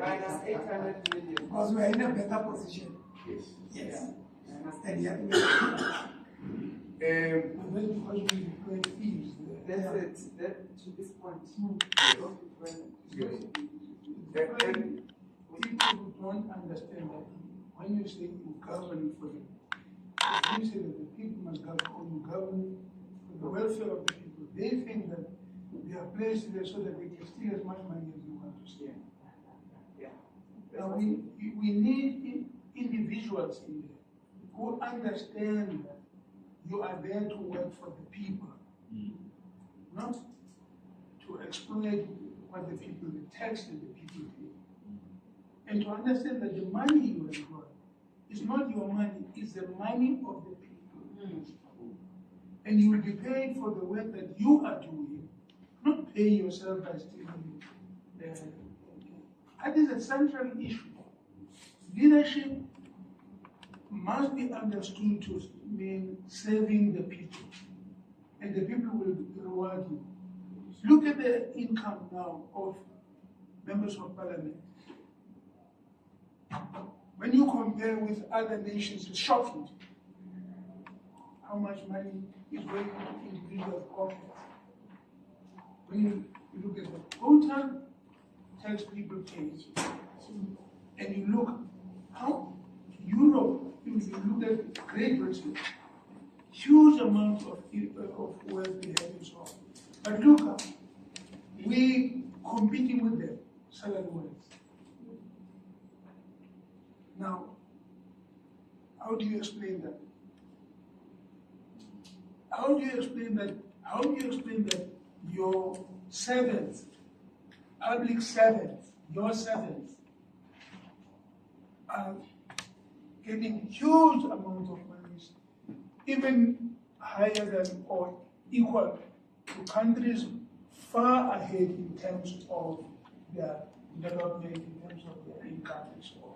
Minus 800 million. because we are in a better position. Yes. Yes. Yeah. And yet we are That's it. That to this point. People don't understand that when you say you govern for them, you say that the people must govern for the welfare of the people. They think that they are placed there so that they can steal as much money as they want to steal. Yeah. Now we need individuals in there who understand that you are there to work for the people, not to exploit what the people, the tax that the people pay. And to understand that the money you employ is not your money, it's the money of the people. And you will be paid for the work that you are doing, not pay yourself by stealing. That is a central issue. Leadership must be understood to mean serving the people, and the people will reward you. Look at the income now of members of parliament. When you compare with other nations, it's shocking how much money is going into individual pockets. When you look at the total tax people pay, and you look how Europe, if you look at Great Britain, huge amount of wealth they have and so on. But look, we competing with them salary-wise. Now, how do you explain that? How do you explain that your servants, public servants, your servants, are getting huge amount of money, even higher than or equal to countries far ahead in terms of their development, in terms of their income and so on.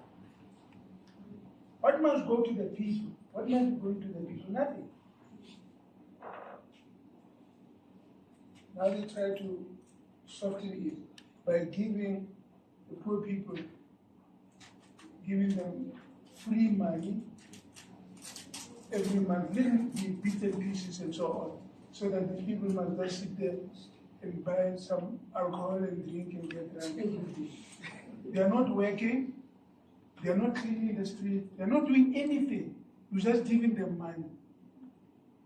What must go to the people? What must go to the people? Nothing. Now they try to soften it by giving the poor people, giving them free money every month, little bits and pieces and so on, so that the people must just sit there and buy some alcohol and drink and get drunk every day. They are not working, they are not cleaning the street, they are not doing anything. You're just giving them money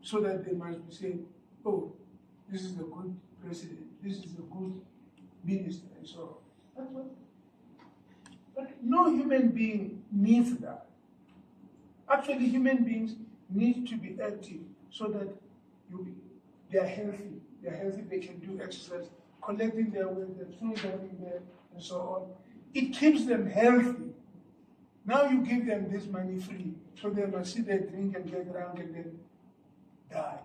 so that they must be saying, oh, this is a good president, this is a good minister, and so on. That's what. But no human being needs that. Actually, human beings need to be active so that they are healthy. They are healthy, they can do exercise, collecting their waste, their food having there, and so on. It keeps them healthy. Now you give them this money free, so they must sit there, drink and get drunk and then die.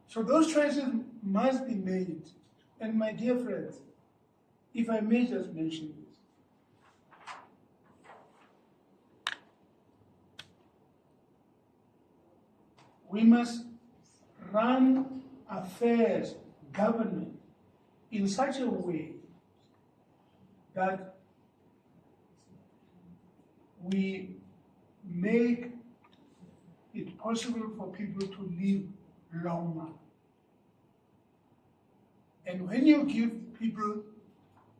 So those choices must be made. And my dear friends, if I may just mention this, we must run affairs, government, in such a way that we make it possible for people to live longer. And when you give people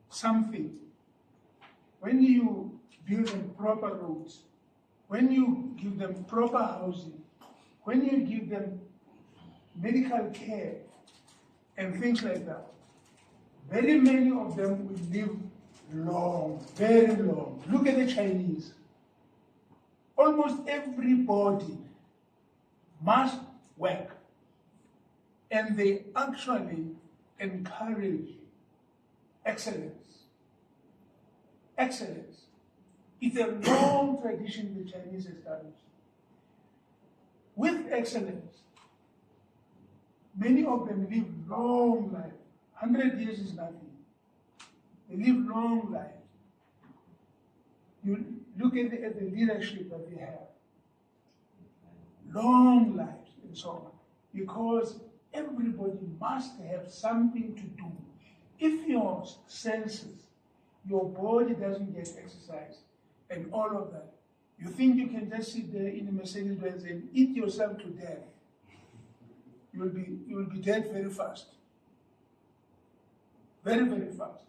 something, when you build them proper roads, when you give them proper housing, when you give them medical care and things like that, very many of them will live long, very long. Look at the Chinese. Almost everybody must work. And they actually encourage excellence. Excellence. It's a long tradition the Chinese established. With excellence, many of them live long life. 100 years is nothing. They live long life. You look at the leadership that they have. Long lives and so on. Because everybody must have something to do. If your senses, your body doesn't get exercise and all of that, you think you can just sit there in a Mercedes-Benz and eat yourself to death. You will be dead very fast. Very, very fast.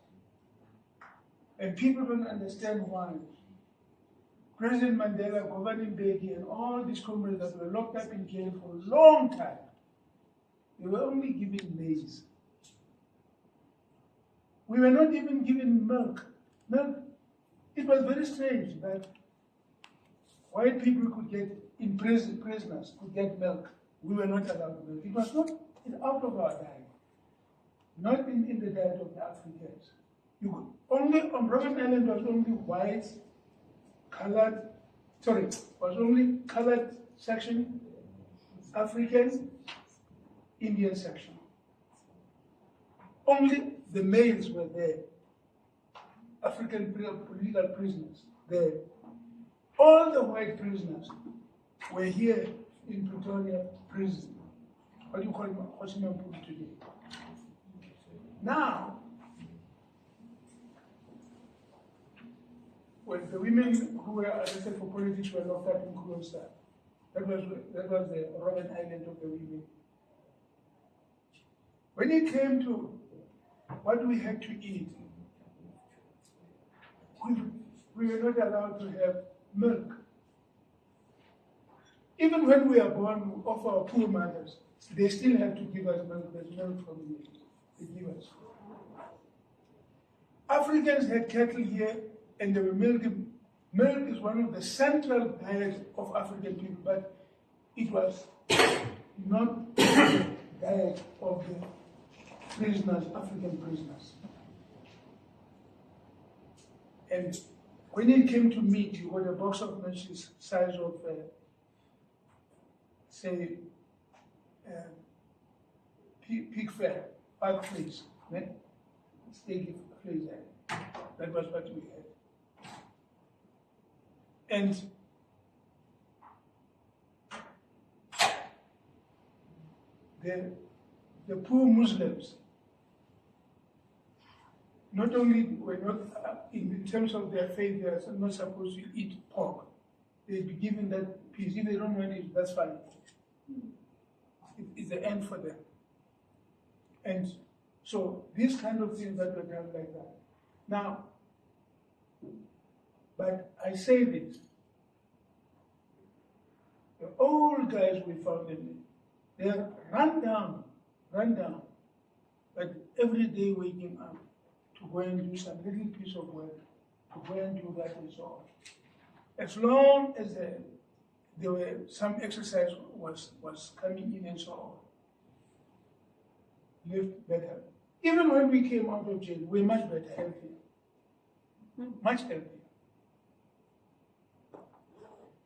And people don't understand why. President Mandela, Governing Mbeki, and all these comrades that were locked up in jail for a long time, they were only given maize. We were not even given milk. Milk. It was very strange that white people could get prisoners could get milk. We were not allowed milk. It was not out of our diet. Not in the diet of the Africans. You could only on Robben Island was only whites, colored, was only colored section, Africans, Indian section. Only the males were there. African political prisoners there. All the white prisoners were here in Pretoria prison. What do you call it today? Now, when the women who were arrested for politics were locked up in Kroonstad, that was the Robben Island of the women. When it came to what we had to eat, we were not allowed to have milk. Even when we are born of our poor mothers, they still have to give us milk. There's milk from the givers. Africans had cattle here, and they were milking. Milk is one of the central diets of African people, but it was not the diet of the prisoners, African prisoners. And when it came to meat, you got a box of matches size of, say, pig fat, 5 fleas, right? Steak fleas. That was what we had. And the poor Muslims, not only were not, in terms of their faith, they are not supposed to eat pork. They'd be given that piece. If they don't want it, that's fine. It's the end for them. And so these kind of things that were done like that. Now, but I say this, the old guys we found in they are run down, but every day waking up to go and do some little piece of work, to go and do that and so on. As long as there were some exercise was coming in and so on, lived better. Even when we came out of jail, we were much better, healthier, much healthier.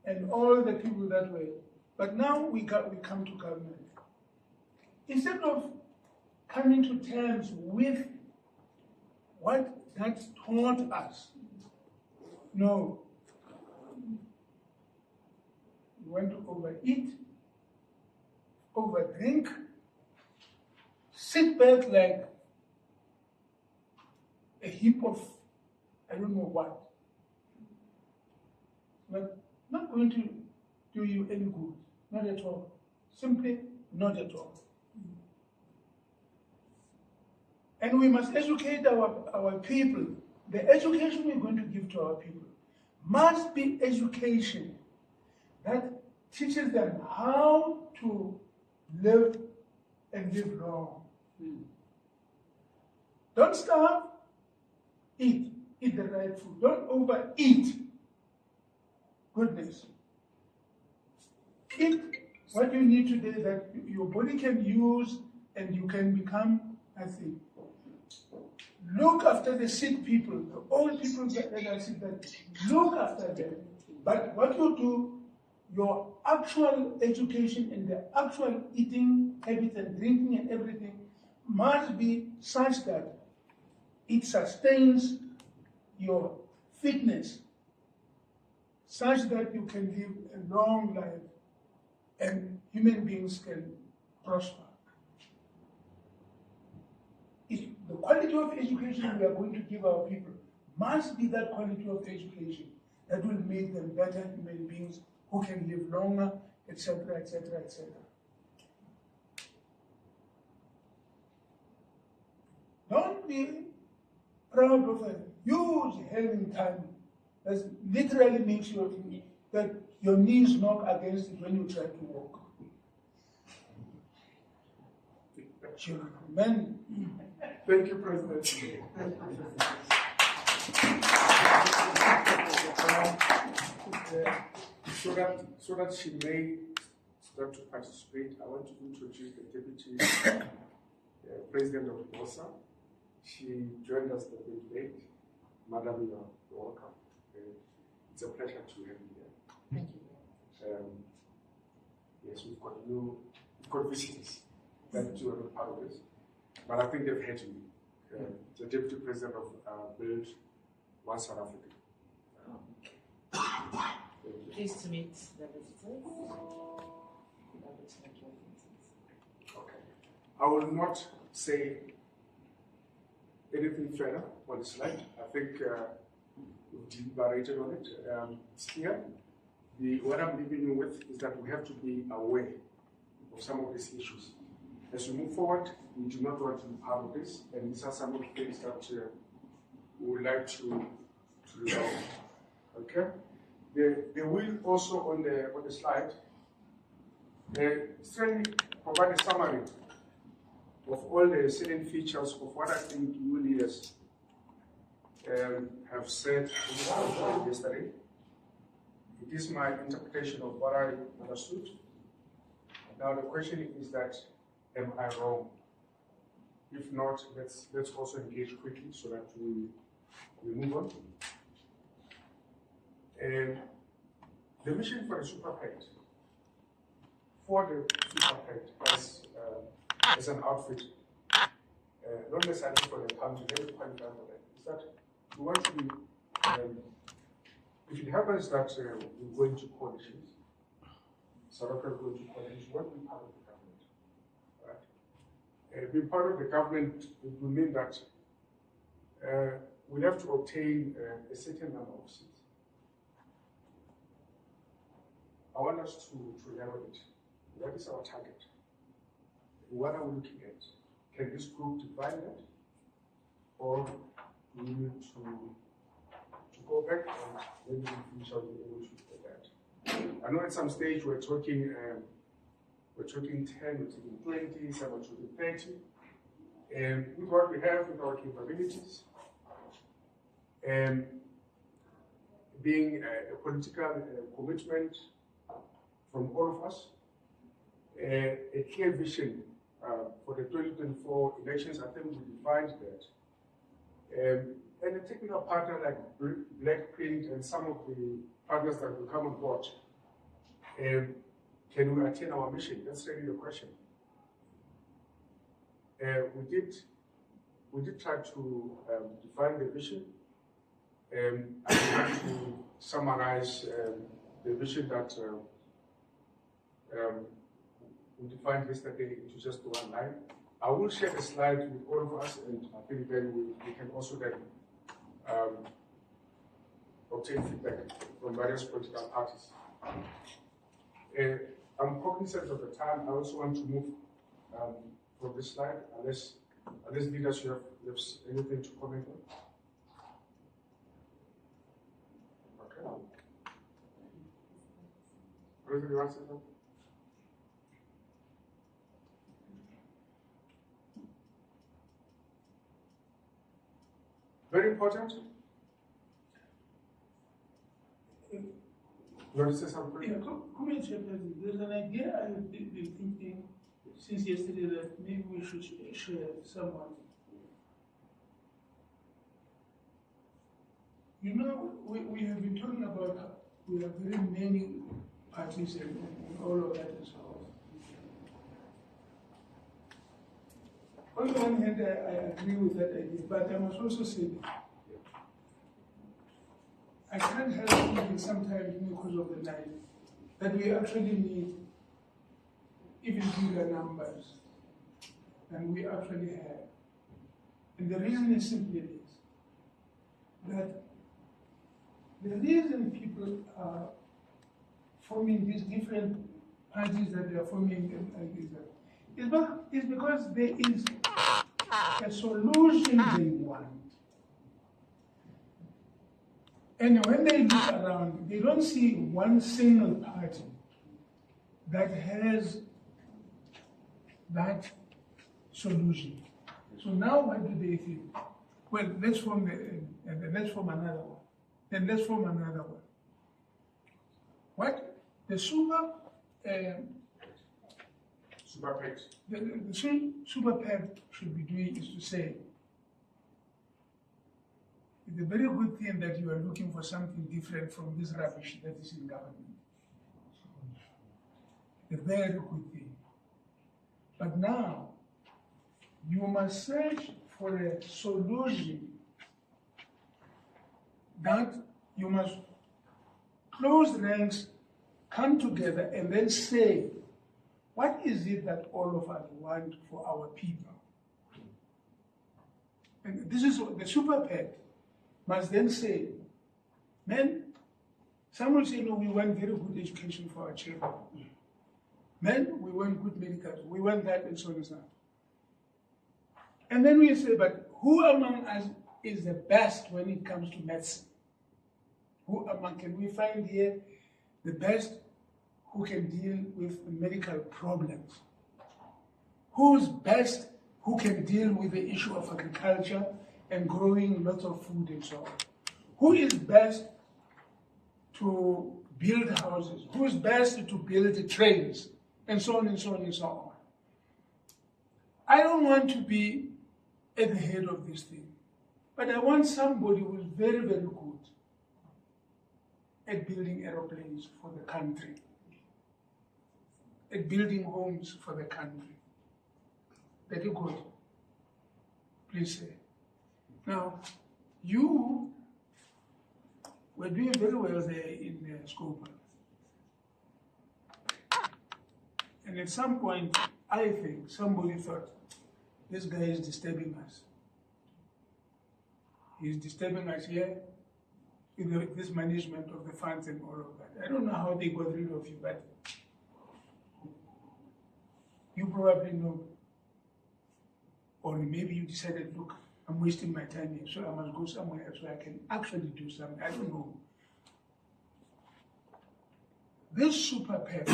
And all the people that way. But now we come to government. Instead of coming to terms with what that taught us, no. You want to overeat, overdrink, sit back like a heap of, I don't know what. But not going to do you any good, not at all. Simply not at all. And we must educate our people. The education we're going to give to our people must be education that teaches them how to live and live long. Don't starve, eat the right food. Don't overeat goodness. Eat what you need today that your body can use and you can become healthy. Look after the sick people, the old people that are sick, look after them. But what you do, your actual education and the actual eating habits and drinking and everything must be such that it sustains your fitness, such that you can live a long life and human beings can prosper. The quality of education we are going to give our people must be that quality of education that will make them better human beings who can live longer, etc., etc., etc. Don't be proud of a huge helping time that literally makes that your knees knock against it when you try to walk. Children. Thank you, President. So that she may start to participate, I want to introduce the Deputy President of BOSA. She joined us the bit late. Madam, you're welcome. It's a pleasure to have you here. Thank you. Yes, we've got visitors that you are not part of this, but I think they've had you. The Deputy President of Build One South Africa. Pleased to meet the visitors. Okay. I will not say anything further on the slide. I think we've deliberated on it. It's clear. What I'm leaving you with is that we have to be aware of some of these issues. As we move forward, we do not want to be part of this, and these are some of the things that we would like to resolve. Okay? They will also on the slide provide a summary of all the salient features of what I think you leaders have said yesterday. It is my interpretation of what I understood. Now the question is that, am I wrong? If not, let's also engage quickly so that we move on. The mission for the SUPERPACT, as an outfit, not necessarily for the country, very qualified for that, is that we want to be, if it happens that we go into coalitions, South Africa go into coalitions, we want to be part of the government. Right? Being part of the government, it will mean that we have to obtain a certain number of seats. I want us to level it. That is our target. What are we looking at? Can this group define that? Or do we need to go back and maybe we shall be able to do that? I know at some stage we're talking 10, we're talking 20, some are talking 30. And with what we have, with our capabilities, and being a political commitment from all of us, a clear vision for the 2024 elections, I think we defined that. And a technical partner like Blackprint and some of the partners that will come on board, can we attain our mission? That's really the question. We did try to define the vision. I want to summarize the vision that we defined yesterday into just one line. I will share the slide with all of us, and I think then we can also then obtain feedback from various political parties. I'm cognizant of the time. I also want to move from this slide, unless leaders you have anything to comment on. Okay. President, you want to say something? Very important. You want to say something? Yeah, comment, Chairperson. There's an idea I've been thinking since yesterday that maybe we should share someone. You know, we have been talking about we have very many parties and all of that and so on. On the one hand, I agree with that idea, but I must also say that I can't help thinking sometimes because of the night that we actually need even bigger numbers than we actually have. And the reason is simply this, that the reason people are forming these different parties that they are forming is because there is a solution they want. And when they look around, they don't see one single party that has that solution. So now what do they think? Well, let's form another one. Then let's form another one. What? The SUPERPACT. The SUPERPACT should be doing is to say, it's a very good thing that you are looking for something different from this rubbish that is in government. A very good thing. But now, you must search for a solution that you must close ranks, come together, and then say, what is it that all of us want for our people? And this is what the SUPERPACT must then say, men, some will say, no, we want very good education for our children. Men, we want good medicals, we want that, and so on and so on. And then we say, but who among us is the best when it comes to medicine? Can we find here the best who can deal with medical problems? Who's best who can deal with the issue of agriculture and growing lots of food and so on? Who is best to build houses? Who is best to build trains? And so on and so on and so on. I don't want to be at the head of this thing, but I want somebody who is very, very good. at building aeroplanes for the country, at building homes for the country. Very good. Please say. Now, you were doing very well there in Scopa. And at some point, I think somebody thought, this guy is disturbing us. He's disturbing us here with this management of the funds and all of that. I don't know how they got rid of you, but you probably know. Or maybe you decided, look, I'm wasting my time here, so I must go somewhere else so I can actually do something. I don't know. This SUPERPACT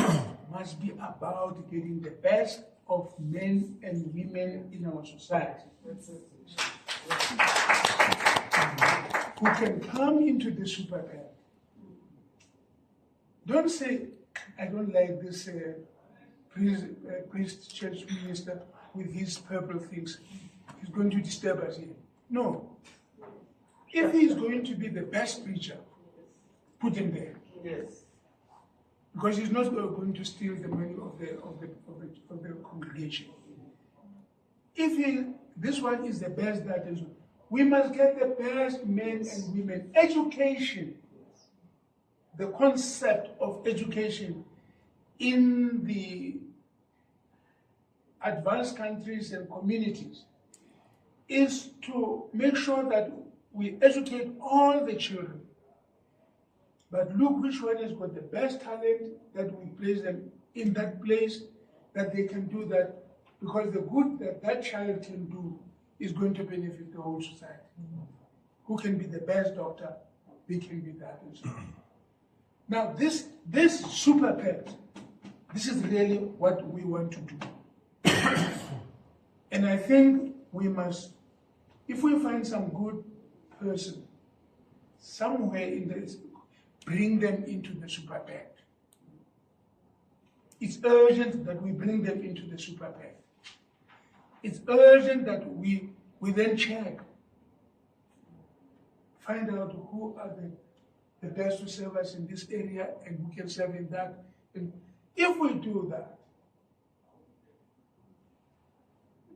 must be about getting the best of men and women in our society who can come into the SUPERPACT. Don't say, I don't like this priest church minister with his purple things. He's going to disturb us here. No. If he's going to be the best preacher, put him there. Yes. Because he's not going to steal the money of the congregation. If this one is the best that is, we must get the best men and women. Education, the concept of education in the advanced countries and communities is to make sure that we educate all the children. But look which one has got the best talent, that we place them in that place, that they can do that, because the good that that child can do is going to benefit the whole society. Who can be the best doctor, they can be that and so on. Now this SUPERPACT, this is really what we want to do. And I think we must, if we find some good person somewhere in this, bring them into the SUPERPACT. It's urgent that we bring them into the SUPERPACT. It's urgent that we then check, find out who are the best to serve us in this area and who can serve in that. And if we do that,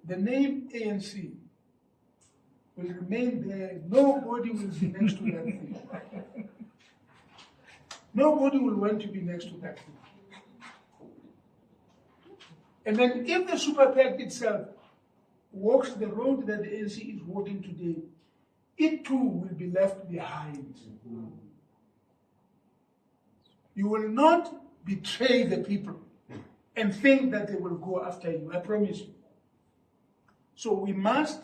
the name ANC will remain there. Nobody will be next to that thing. Nobody will want to be next to that thing. And then if the SUPERPACT itself walks the road that the ANC is walking today, it too will be left behind. You will not betray the people and think that they will go after you, I promise you. So we must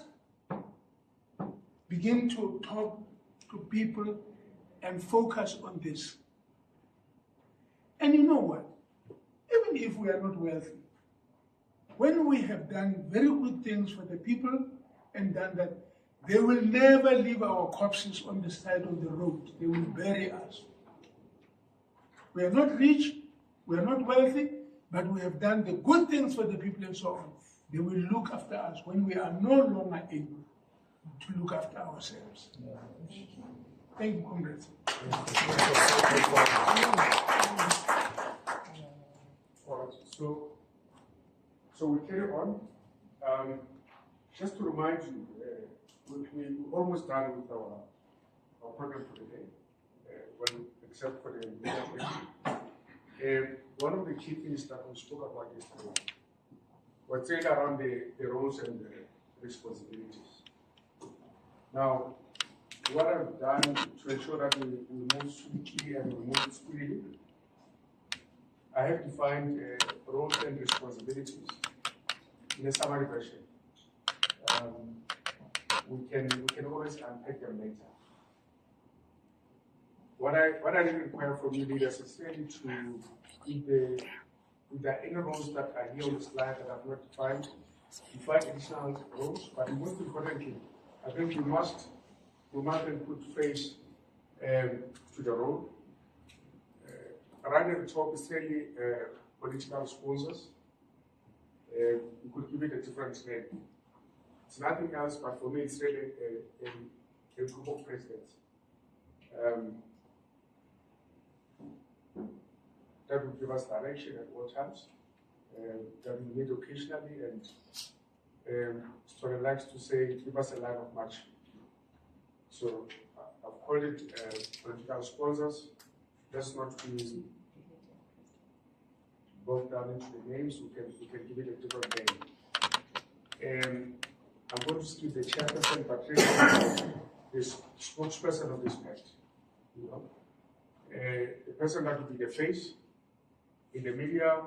begin to talk to people and focus on this. And you know what? Even if we are not wealthy, when we have done very good things for the people and done that, they will never leave our corpses on the side of the road. They will bury us. We are not rich, we are not wealthy, but we have done the good things for the people and so on. They will look after us when we are no longer able to look after ourselves. Thank you, comrades. All right, so we carry on. Just to remind you, we're almost done with our program for the day, except for the one of the key things that we spoke about yesterday was really around the roles and the responsibilities. Now, what I've done to ensure that we move swiftly and we move speedily, I have defined roles and responsibilities in a summary version. We can always unpack them later. What I really require from you leaders is really to, with the inner roles that are here on the slide that I've not defined, define additional roles, but most importantly, I think we must then put face to the role. Right at the top is really political sponsors. We could give it a different name. It's nothing else, but for me, it's really a group of presidents. that will give us direction at all times, that we need occasionally, and Story likes to say, give us a line of march. So I've called it political sponsors. Let's not be bogged down into the names. We can give it a different name. I'm going to skip the chairperson, but really the spokesperson of this pact. You know, the person that will be the face in the media,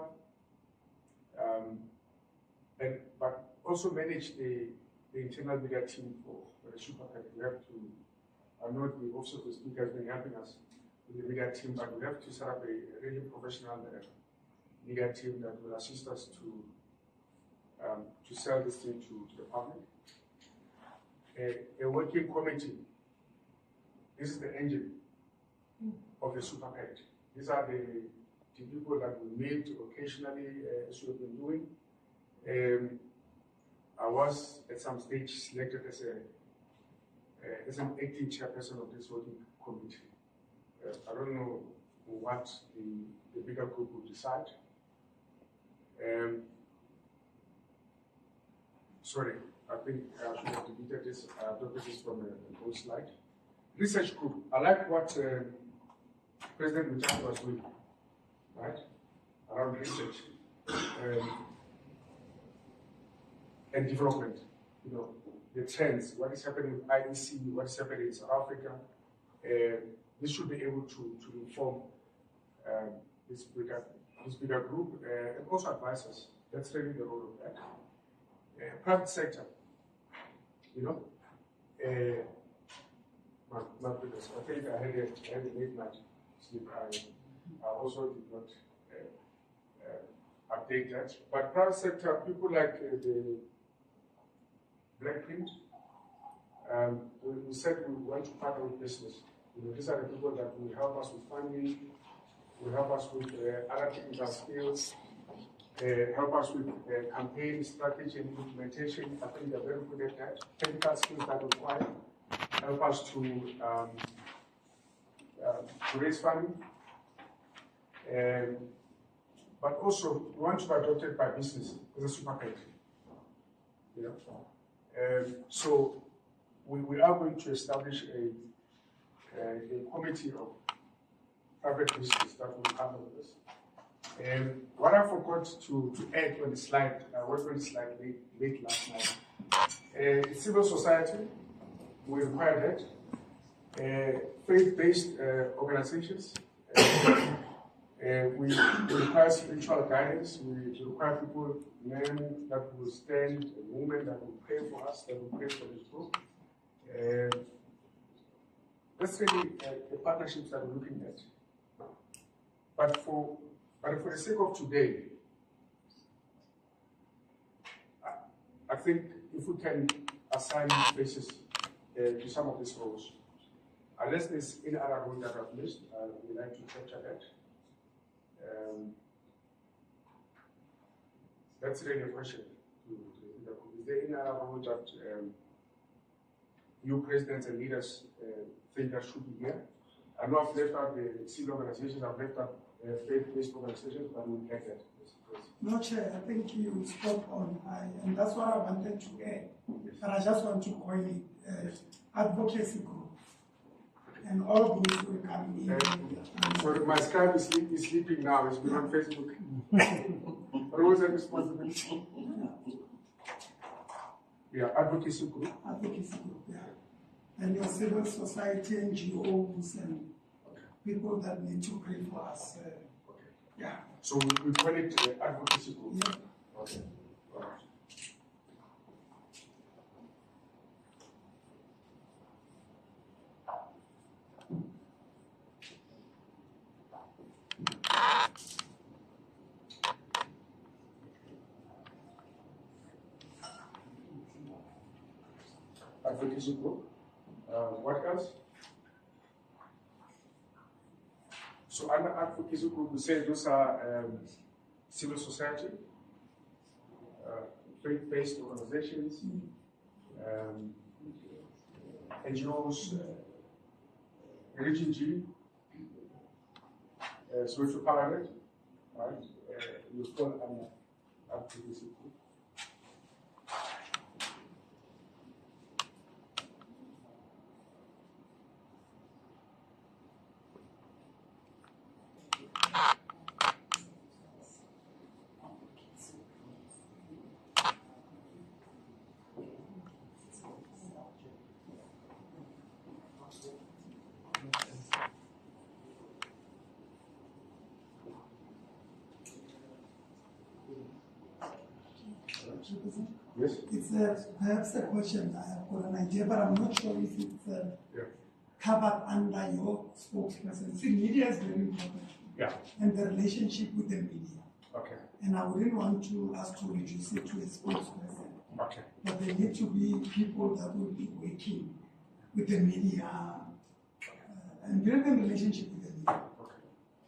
but also manage the internal media team for the SUPERPACT. We have to. I know the Office of the Speaker has been helping us with the media team, but we have to set up a really professional media team that will assist us to sell this thing to the public. A working committee. This is the engine of the SUPERPACT. These are the people that we meet occasionally, as we have been doing. I was at some stage selected as an acting chairperson of this working committee. I don't know what the bigger group will decide. Sorry, I think I should have deleted this. I adopted this from an old slide. Research group. I like what President Machar was doing, right? Around research and development. You know, the trends, what is happening with IEC, what is happening in South Africa. This should be able to inform this bigger group and also advise us. That's really the role of that. Private sector, you know. My goodness, I think I had a late night sleep. I also did not update that. But private sector, people like the Blackprint, we said we want to partner with business. You know, these are the people that will help us with funding, will help us with other technical skills, help us with campaign strategy and implementation. I think they're very good at that. Technical skills that require help us to raise funding. But also, we want to be adopted by business as a SUPERPACT. You know? So we are going to establish a committee of private business that will handle this. And what I forgot to add on the slide, I worked on the slide late last night. Civil society, we require that. Faith-based organizations, we require spiritual guidance. We require people, men that will stand, and women that will pray for us, that will pray for this group. That's really the partnerships that we're looking at. But for the sake of today, I think if we can assign places to some of these roles, unless there's any other role that I've missed, we'd like to capture that. That's really a question. Is there any other role that you presidents and leaders think that should be here? I know I've left out the civil organizations, I've left out faith-based organizations, but we'll get that. No, Chair, I think you spoke on, and that's what I wanted to add. Yes. But I just want to coin it advocacy group. And all those will come in. So my Skype is sleeping now, it's been on Facebook. Roles and responsibility. Yeah, advocacy group. Advocacy group, yeah. And your civil society, NGOs, and people that need to pray for us. Yeah. So we call it advocacy group. Yeah. Okay. All right. Advocacy group. What else? So under advocacy group, we say those are civil society, faith-based organizations, NGOs, Region G, Spiritual Parliament, Right? You fall under activity. Yes? It's perhaps a question I have got an idea, but I'm not sure if it's Yeah. covered under your spokesperson. See, media is very important. Yeah. And the relationship with the media. Okay. And I wouldn't want us to reduce it to a spokesperson. Okay. But there need to be people that will be working with the media and building relationship with the media. Okay.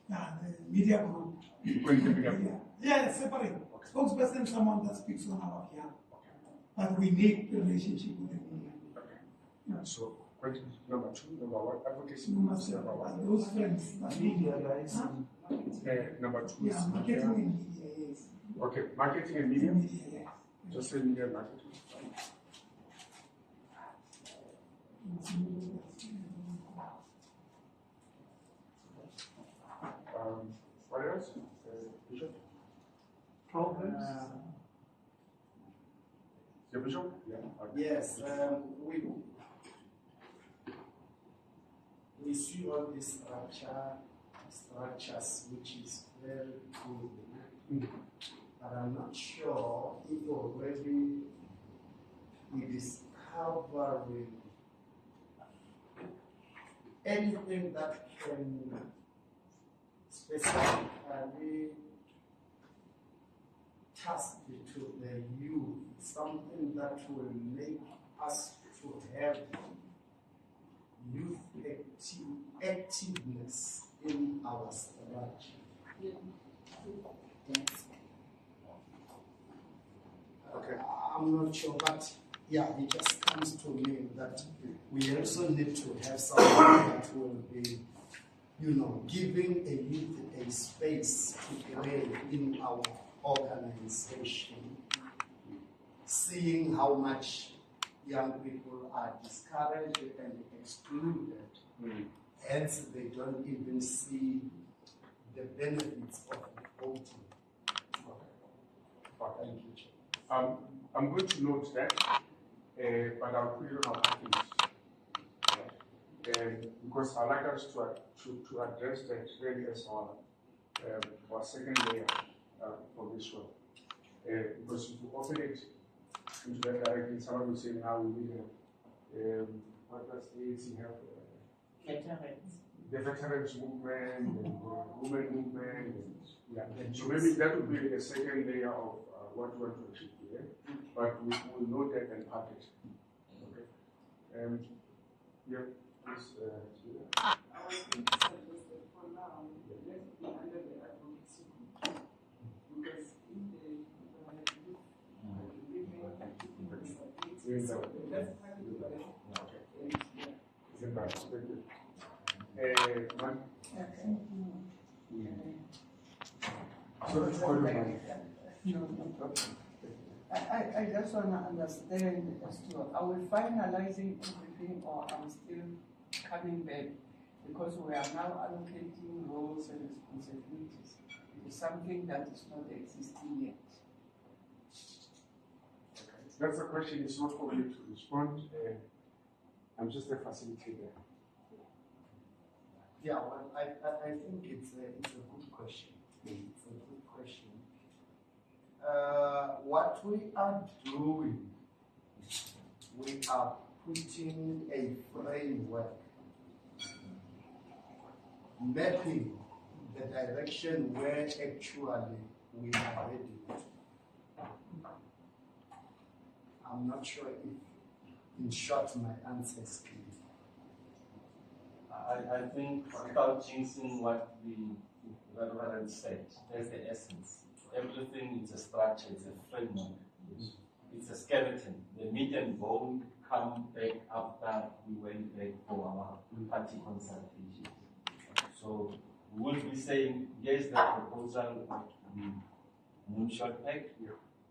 Yeah, the media group. With the media group. Yeah, separate. Okay. Spokesperson, someone that speaks on our behalf. Okay. But we need the relationship with the media. Okay. Yeah. So, question number 2, number 1, advocacy. You must Number 1. those friends. Media license. Number 2 Yeah, is marketing and media, yes. Okay, marketing and media. Media, yes. Just say media and marketing. What else? Bishop? Programs. Yeah, Bishop? Yeah. Okay. Yes, we see all these structures, which is very good. But I'm not sure if already we discovering anything that can specifically task to the youth, something that will make us to have youth activeness in our strategy. Okay. I'm not sure, but yeah, it just comes to me that we also need to have something that will be, giving a youth a space to play in our organization, seeing how much young people are discouraged and excluded, hence they don't even see the benefits of voting. Okay. Thank you, Chair. I'm going to note that, but I'll put it on our package. Because I'd like us to address that really as our second layer for this one. Because if you open it into that direction, someone will say now we need what does AIDS have? Veterans. The veterans movement, and the women movement, and, yeah. So maybe that would be a second layer of what we want to achieve here, but we will note that and package. Okay. Yeah. Please, I was going to suggest that for now, let it be under the advocacy group. Because in the women activities, so let's package it there. Okay. And, yeah. Is it right? Thank you. Man. So let's call you man. I just want to understand as to, are we finalizing everything or I'm still coming back? Because we are now allocating roles and responsibilities. It's something that is not existing yet. That's a question, it's not for you to respond. I'm just a facilitator. Yeah, well, I think it's a good question. It's a good question. What we are doing, we are putting a framework, mapping the direction where actually we are heading. I'm not sure if, in short, my answer is clear. I think without jinxing what the Reverend said, that's the essence. Everything is a structure, it's a framework, it's a skeleton. The median won't come back after we went back for our party consultations. So we will be saying, here's the proposal of the Moonshot Pact.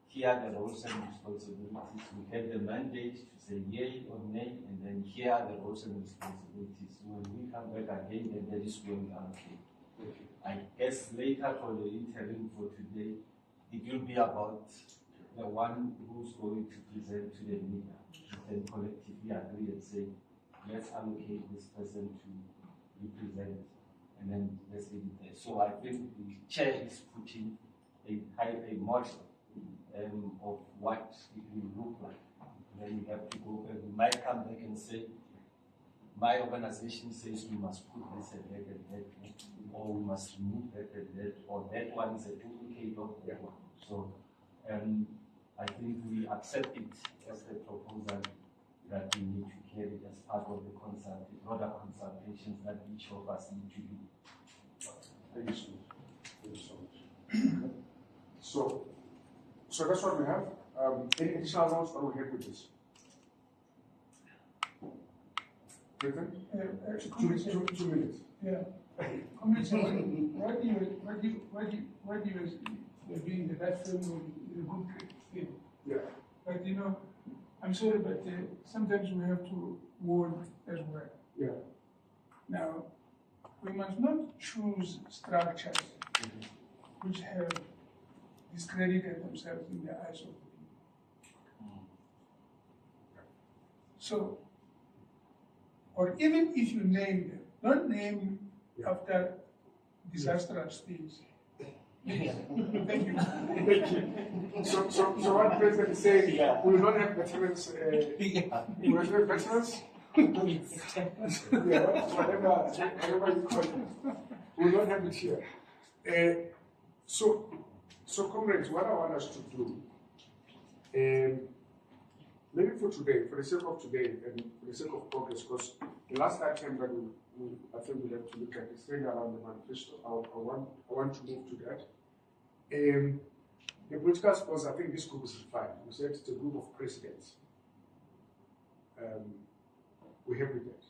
Here are the roles and responsibilities. We get the mandate to say yay or nay, and then here are the roles and responsibilities. When we come back again, then that is when we allocate. I guess later for the interim for today, it will be about the one who's going to present to the media. Then collectively agree and say, let's allocate this person to represent, and then let's leave it there. So I think the chair is putting a model of what it will look like. Then we have to go back. We might come back and say, my organization says we must put this and that, or we must remove that and that, or that one is a duplicate of that one. So I think we accept it as a proposal that we need to carry it as part of the broader consultations that each of us need to do. Thank you so much. Thank you so much. So that's what we have. Any additional notes, or we have with this? Written? 2 minutes. Yeah. Commissioner, what you're doing the best film is a good thing. Yeah. But you know, I'm sorry, but sometimes we have to warn as well. Yeah. Now, we must not choose structures which have discredited themselves in the eyes of the people. So, or even if you name them, don't name after disastrous things. Thank you. Thank you. So what President is saying, we will not have veterans. We will not have veterans. Whatever you call it. We will not have it here. So comrades, what I want us to do, maybe for today, for the sake of today, and for the sake of progress, because the last item that I think we have to look at is really around the manifesto. I want to move to that. The political sponsors, I think this group is defined. We said it's a group of presidents. We have with that.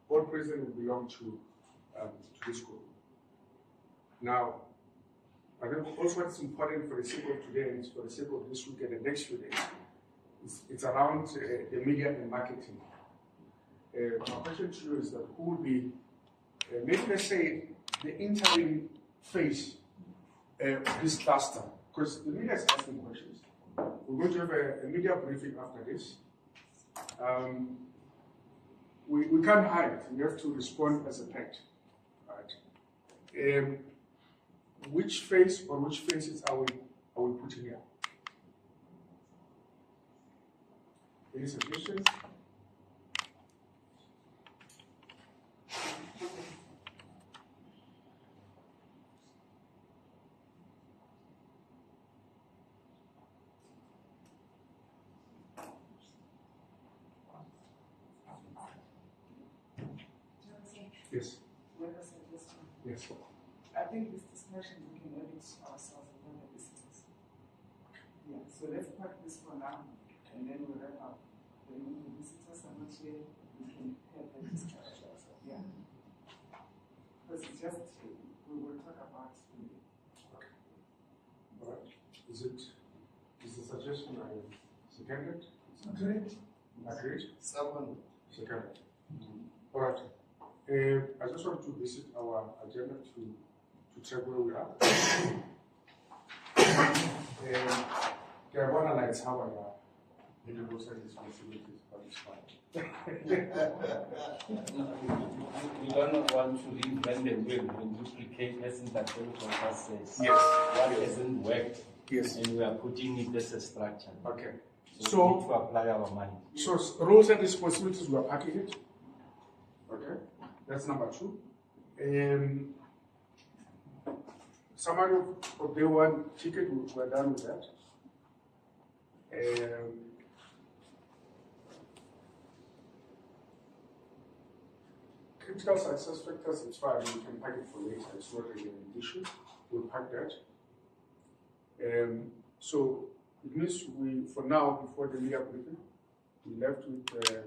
All presidents will belong to this group. Now, I think also what's important for the sake of today and for the sake of this week and the next few days, it's around the media and marketing. My question to you is that who will be, maybe let's say, the interim phase of this cluster? Because the media is asking questions. We're going to have a media briefing after this. We can't hide. We have to respond as a pact. Right? Which phase or which phases are we putting here? Any suggestions? Yes. Yes. I think this discussion we can have it ourselves and not the visitors. Yeah, so let's park this for now and then we'll wrap up. When the visitors are not here, we can have the discussion. Yeah. Because it's just, we will talk about it. Okay. All right. Is the suggestion I seconded? Agreed. Agreed? Second. Seconded. All right. I just want to visit our agenda to check where we are. There are one lights how I are. Universal responsibilities, but it's fine. We don't want to reinvent the wheel and duplicate lessons that everyone says. Yes. What hasn't worked. Yes. And we are putting it as a structure. Okay. So we need to apply our mind. So roles and responsibilities, we are packing it. Okay. That's number 2. Summary of day 1 ticket, we're done with that. Critical success factors, it's fine, we can pack it for later, it's not really an issue. We'll pack that. So it means for now, before the media briefing, we left with a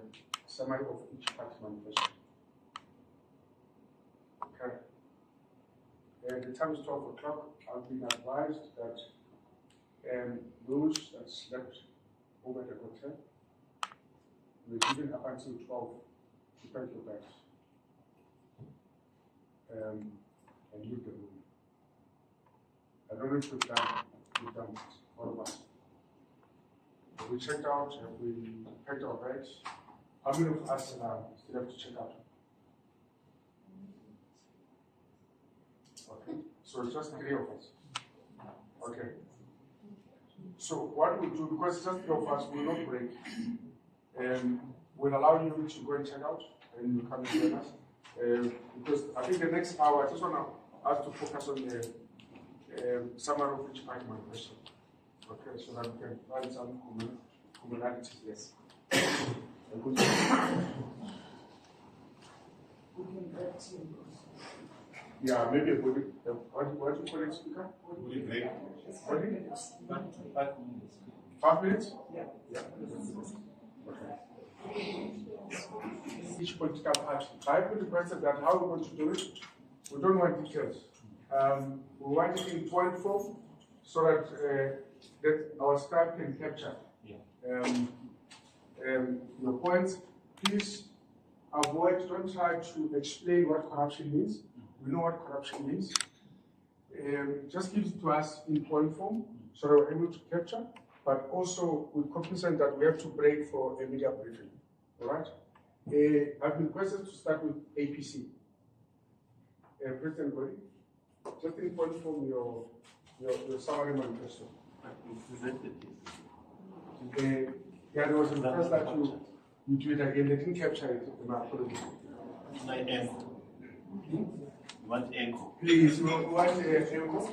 summary of each party manifesto. the time is 12 o'clock. I've been advised that those that slept over at the hotel were given up until 12 to pack your bags and leave the room. I don't know if we've done it, all of us. Have we checked out? Have we packed our bags? How many of us still have to check out? Okay, so it's just 3 of us. Okay. So what we'll do, because it's just 3 of us, we'll not break. We'll allow you to go and check out, and you come and join us. Because I think the next hour, I just want us to focus on the summary of each part of my question. Okay, so that we can find some commonalities there. We can get to Yeah, maybe what do you call it, speaker? Will you break? 5 minutes. 5 minutes? Yeah. Yeah. Okay. Each political party. I have requested that how we're going to do it. We don't want details. We want it in point form so that our staff can capture your points. Please don't try to explain what corruption means. We know what corruption means. Just give it to us in point form so that we're able to capture, but also we're cognizant that we have to break for a media briefing. All right? I've been requested to start with APC. President Gori, just in point form your summary manifesto. There was a request that you do it again. They didn't capture it. My echo. You want echo? Please, we want echo.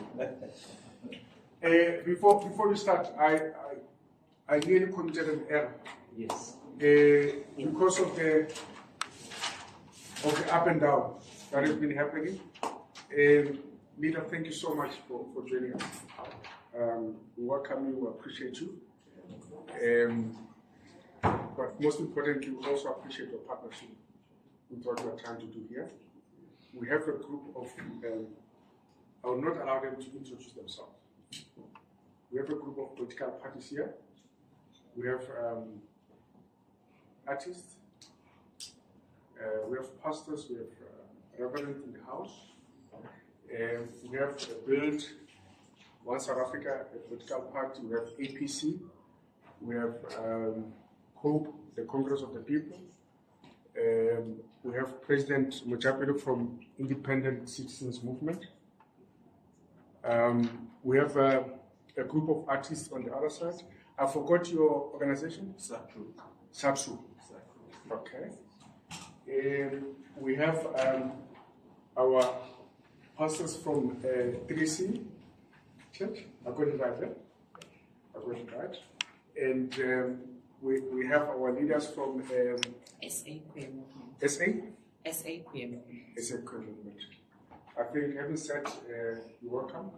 Before we start, I nearly committed an error. Yes. Because of the up and down that has been happening. Leader, thank you so much for joining us. We welcome you, we appreciate you. But most importantly, we also appreciate your partnership with what we are trying to do here. We have a group of, I will not allow them to introduce themselves. We have a group of political parties here. We have artists, we have pastors, we have reverends in the house. We have built One South Africa, a political party. We have APC. We have COPE, the Congress of the People. We have President Makhubele from Independent Citizens Movement. We have a group of artists on the other side. I forgot your organization? SAPSU. Okay. We have our pastors from 3C Church. I got it right there. I got it right. And we have our leaders from SA Queer Movement. SA? SA Queer Movement. SA Queer Movement. I think, having said you're welcome,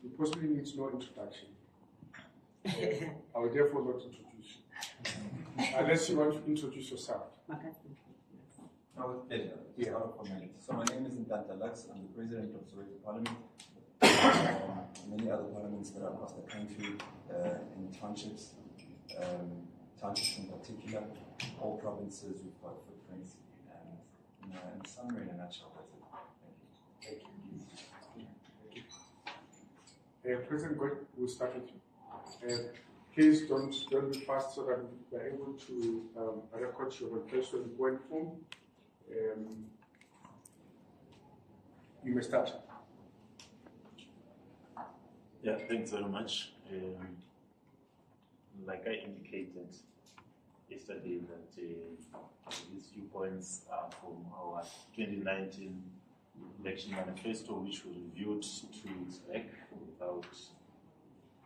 you possibly need no introduction. I will therefore not introduce you. Unless you want to introduce yourself. With pleasure. Yeah. Out of formality. So my name is Ntanta Lux. I'm the president of Soweto Parliament. Many other parliaments that are across the country, in townships, townships in particular, all provinces, we've got footprints. And in summary, in a nutshell, that's it. Thank you. President God, we'll start with you. Please don't be fast so that we're able to record your manifesto in point form. You may start. Yeah, thanks very much. Like I indicated yesterday, that these few points are from our 2019 election manifesto, which we reviewed 2 weeks back without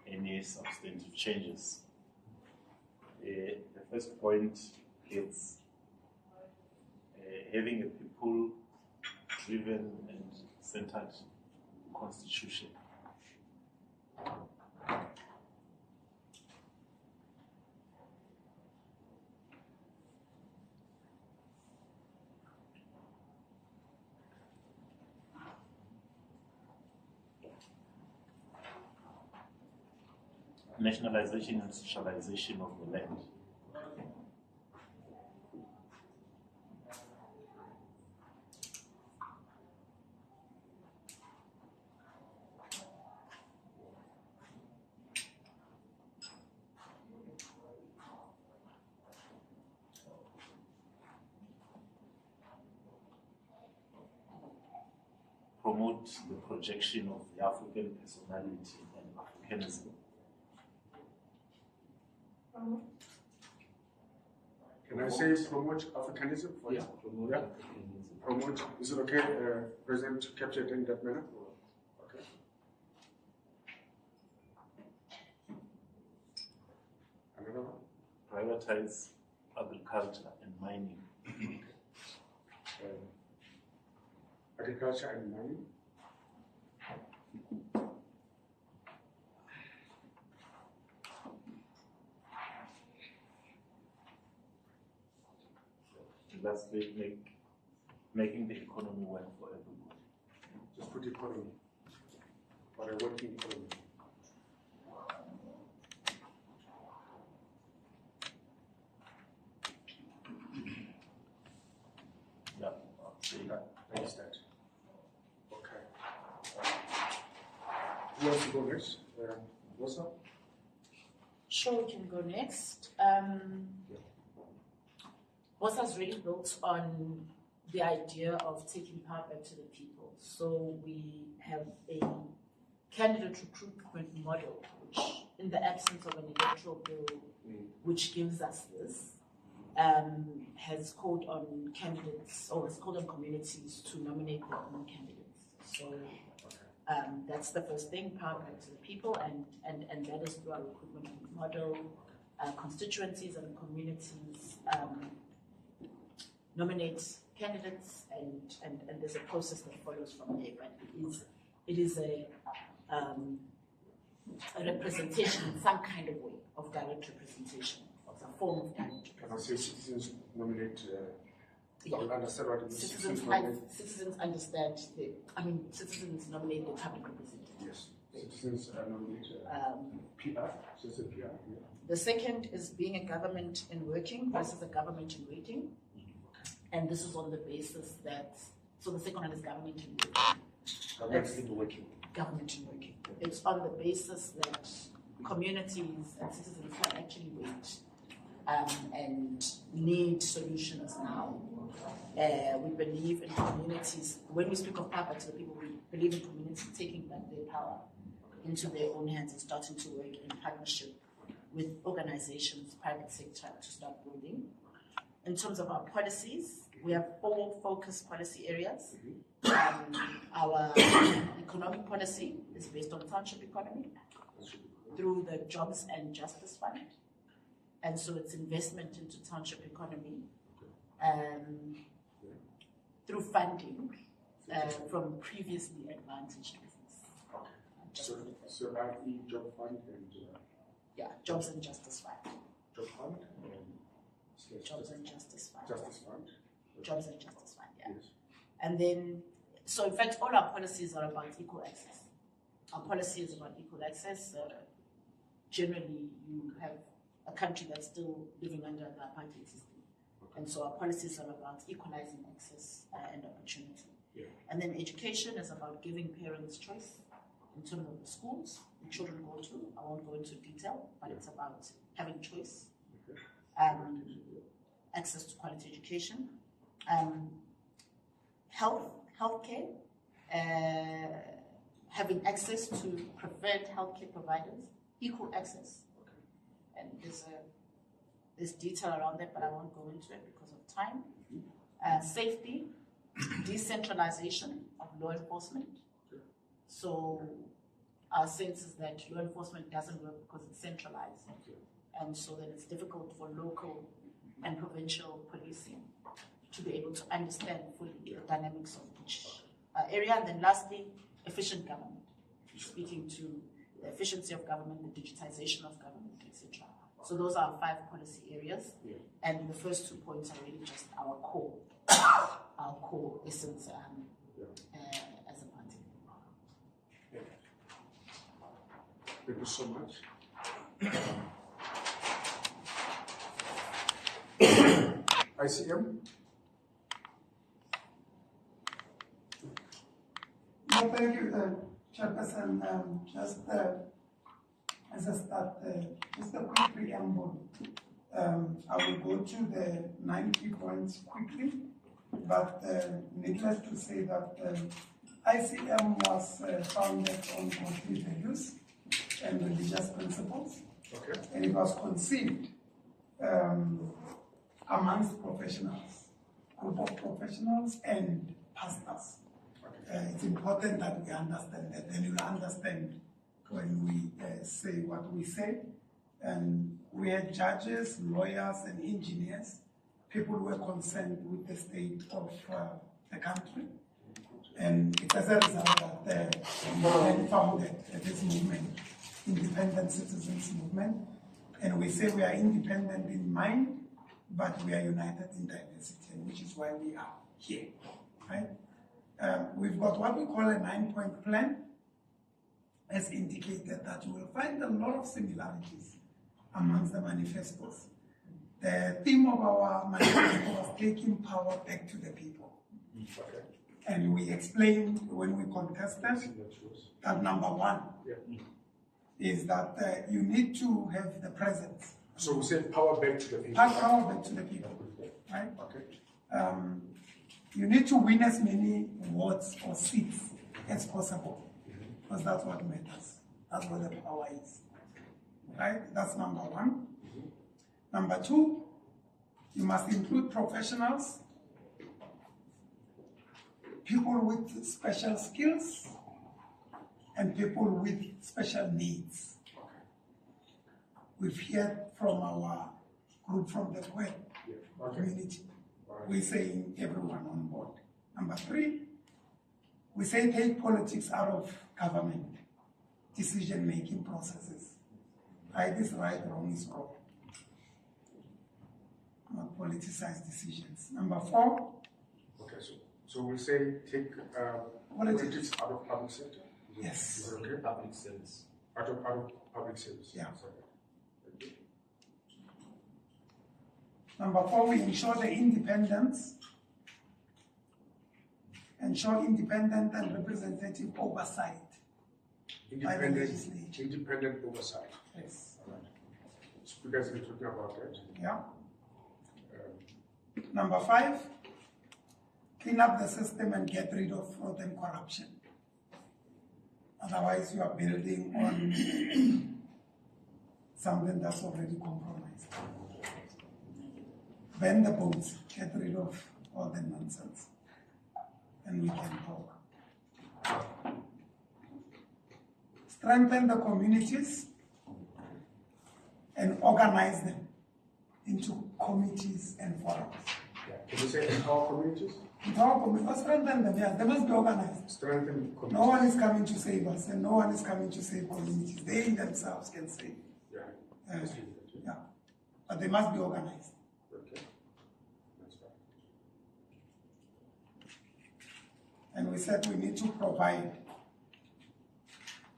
any substantive changes. The first point is having a people-driven and centered constitution. nationalization and socialization of the land. Promote the projection of the African personality and Africanism. Can I say promote Africanism? Yeah, promote Africanism. Promote, is it okay, President, to capture it in that manner? Okay. Another one? Prioritize agriculture and mining. Agriculture and mining. Lastly, making the economy work for everyone. Just put economy, or a working economy. Yeah, I'll say that. That is that. Okay. Who wants to go next? Rosa? Sure, we can go next. Bosa's really built on the idea of taking power back to the people. So we have a candidate recruitment model, which, in the absence of an electoral bill, which gives us this, has called on candidates, or has called on communities to nominate their own candidates. So that's the first thing, power back to the people, and that is through our recruitment model. Constituencies and communities nominate candidates, and there's a process that follows from there. But it is a representation in some kind of way of direct representation, of some form of direct representation. Can I say citizens nominate? Yeah. Understand what it means? Citizens understand. Citizens nominate the public representative. Yes. Citizens nominate PR. Citizen PR. Yeah. The second is being a government in working versus a government in waiting. And this is on the basis that, so the second one is government in working. Government in working. Government in working. It's on the basis that communities and citizens can actually wait and need solutions now. We believe in communities, when we speak of power to the people, we believe in communities taking back their power into their own hands and starting to work in partnership with organizations, private sector, to start building. In terms of our policies, we have 4 focused policy areas. Our economic policy is based on township economy through the Jobs and Justice Fund. And so it's investment into township economy through funding from previously advantaged business. So RE, Job Fund, and yeah, Jobs and Justice Fund. Job Fund? Jobs and Justice Fund. Justice Fund? Jobs and Justice Fund, yeah. Yes. And then, so in fact, all our policies are about equal access. Our policy is about equal access. Generally, you have a country that's still living under the apartheid system. Okay. And so our policies are about equalizing access and opportunity. Yeah. And then education is about giving parents choice in terms of the schools the children go to. I won't go into detail, but it's about having choice. Okay. Access to quality education. Healthcare, having access to preferred healthcare providers, equal access. Okay. And there's detail around that, but I won't go into it because of time. Safety, decentralization of law enforcement. Okay. So our sense is that law enforcement doesn't work because it's centralized. Okay. And so then it's difficult for local and provincial policing to be able to understand fully the dynamics of each area. And then lastly, efficient government, speaking to the efficiency of government, the digitization of government, etc. So those are our 5 policy areas. Yeah. And the first 2 points are really just our core essence as a party. Yeah. Thank you so much. ICM? No, thank you, Chairperson. Just as a start, just a quick preamble. I will go to the 9 key points quickly, but needless to say that ICM was founded on complete values and religious principles, Okay. and it was conceived amongst professionals, group of professionals and pastors. It's important that we understand that, then you'll understand when we say what we say. And we had judges, lawyers, and engineers, people who were concerned with the state of the country. And it's as a result that we then founded this movement, Independent Citizens Movement. And we say we are independent in mind, but we are united in diversity, which is why we are here, right? We've got what we call a 9-point plan, as indicated, that you will find a lot of similarities amongst the manifestos. The theme of our manifesto was taking power back to the people. Okay. And we explained when we contested that number one is that you need to have the presence. So we said power back to the people. Power back to the people, right? Okay. You need to win as many votes or seats as possible, because that's what matters. That's where the power is, right? That's number one. Number two, you must include professionals, people with special skills, and people with special needs. We've heard from our group from the Cllr community. We're saying everyone on board. Number three, we say take politics out of government decision-making processes. Right is right, wrong is wrong. Not politicized decisions. Number four. Okay, so we say take politics out of public sector? Yes. Is that okay? Public service. Out of public service. Yeah. Sorry. Number four, we ensure the independence, ensure independent and representative oversight by the legislature. Independent oversight. Yes. All right. Speakers are talking about that. Yeah. Number five, clean up the system and get rid of fraud and corruption. Otherwise, you are building on something that's already compromised. Bend the boats, get rid of all the nonsense, and we can talk. Strengthen the communities and organize them into committees and forums. Yeah. Can you say empower communities? Empower communities, strengthen them, yeah, they must be organized. Strengthen communities. No one is coming to save us, and no one is coming to save communities. They themselves can save. Yeah. Yeah. But they must be organized. Okay. That's fine. And we said we need to provide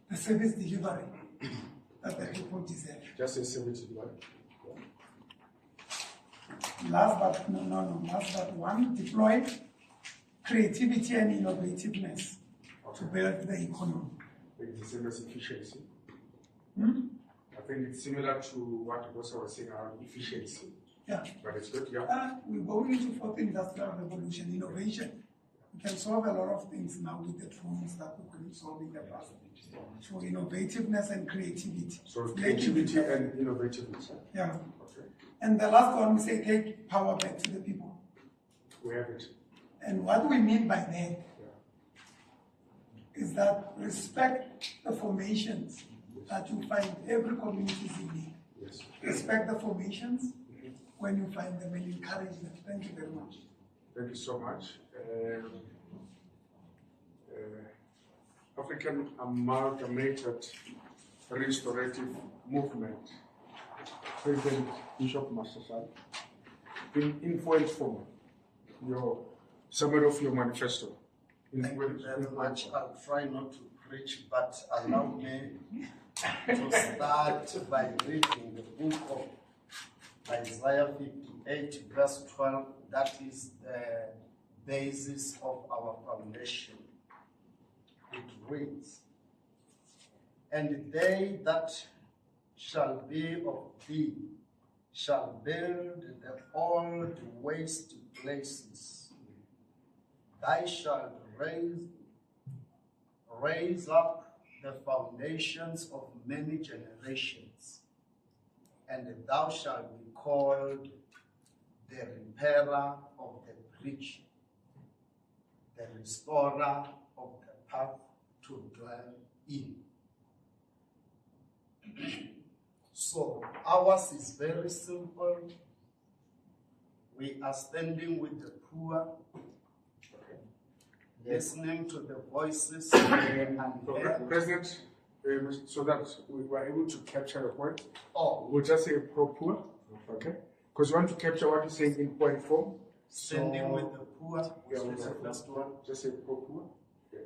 the service delivery that the people deserve. Just a service delivery. Last but one, deploy creativity and innovativeness to build the economy. I think it's the same as efficiency. Hmm? I think it's similar to what Bosa was saying around efficiency. Yeah. But it's good, yeah. We're going into fourth industrial revolution, innovation. We can solve a lot of things now with the tools that we couldn't solve in the past. So innovativeness and creativity. So creativity and innovativeness. Yeah. Okay. And the last one, we say take power back to the people. We have it. And what we mean by that is that respect the formations that you find every community is unique. Yes. Respect the formations when you find them and encourage them. Thank you very much. Thank you so much. African Amalgamated Restorative Movement, President Bishop Masasai, in influence form, your summary of your manifesto. Thank you very much. I'll try not to preach, but allow me to start by reading the book of Isaiah 58, verse 12. That is the basis of our foundation. It reads, "And they that shall be of thee shall build the old waste places. Thou shalt raise up the foundations of many generations, and thou shalt be called the repairer of the breach, the restorer of the path to dwell in." So ours is very simple. We are standing with the poor, listening to the voices and President, so that we were able to capture the point. Oh, we'll just say pro-poor, okay? Because we want to capture what you're saying in point form. standing with the poor, Yeah, which is the first one. just say pro-poor. Okay.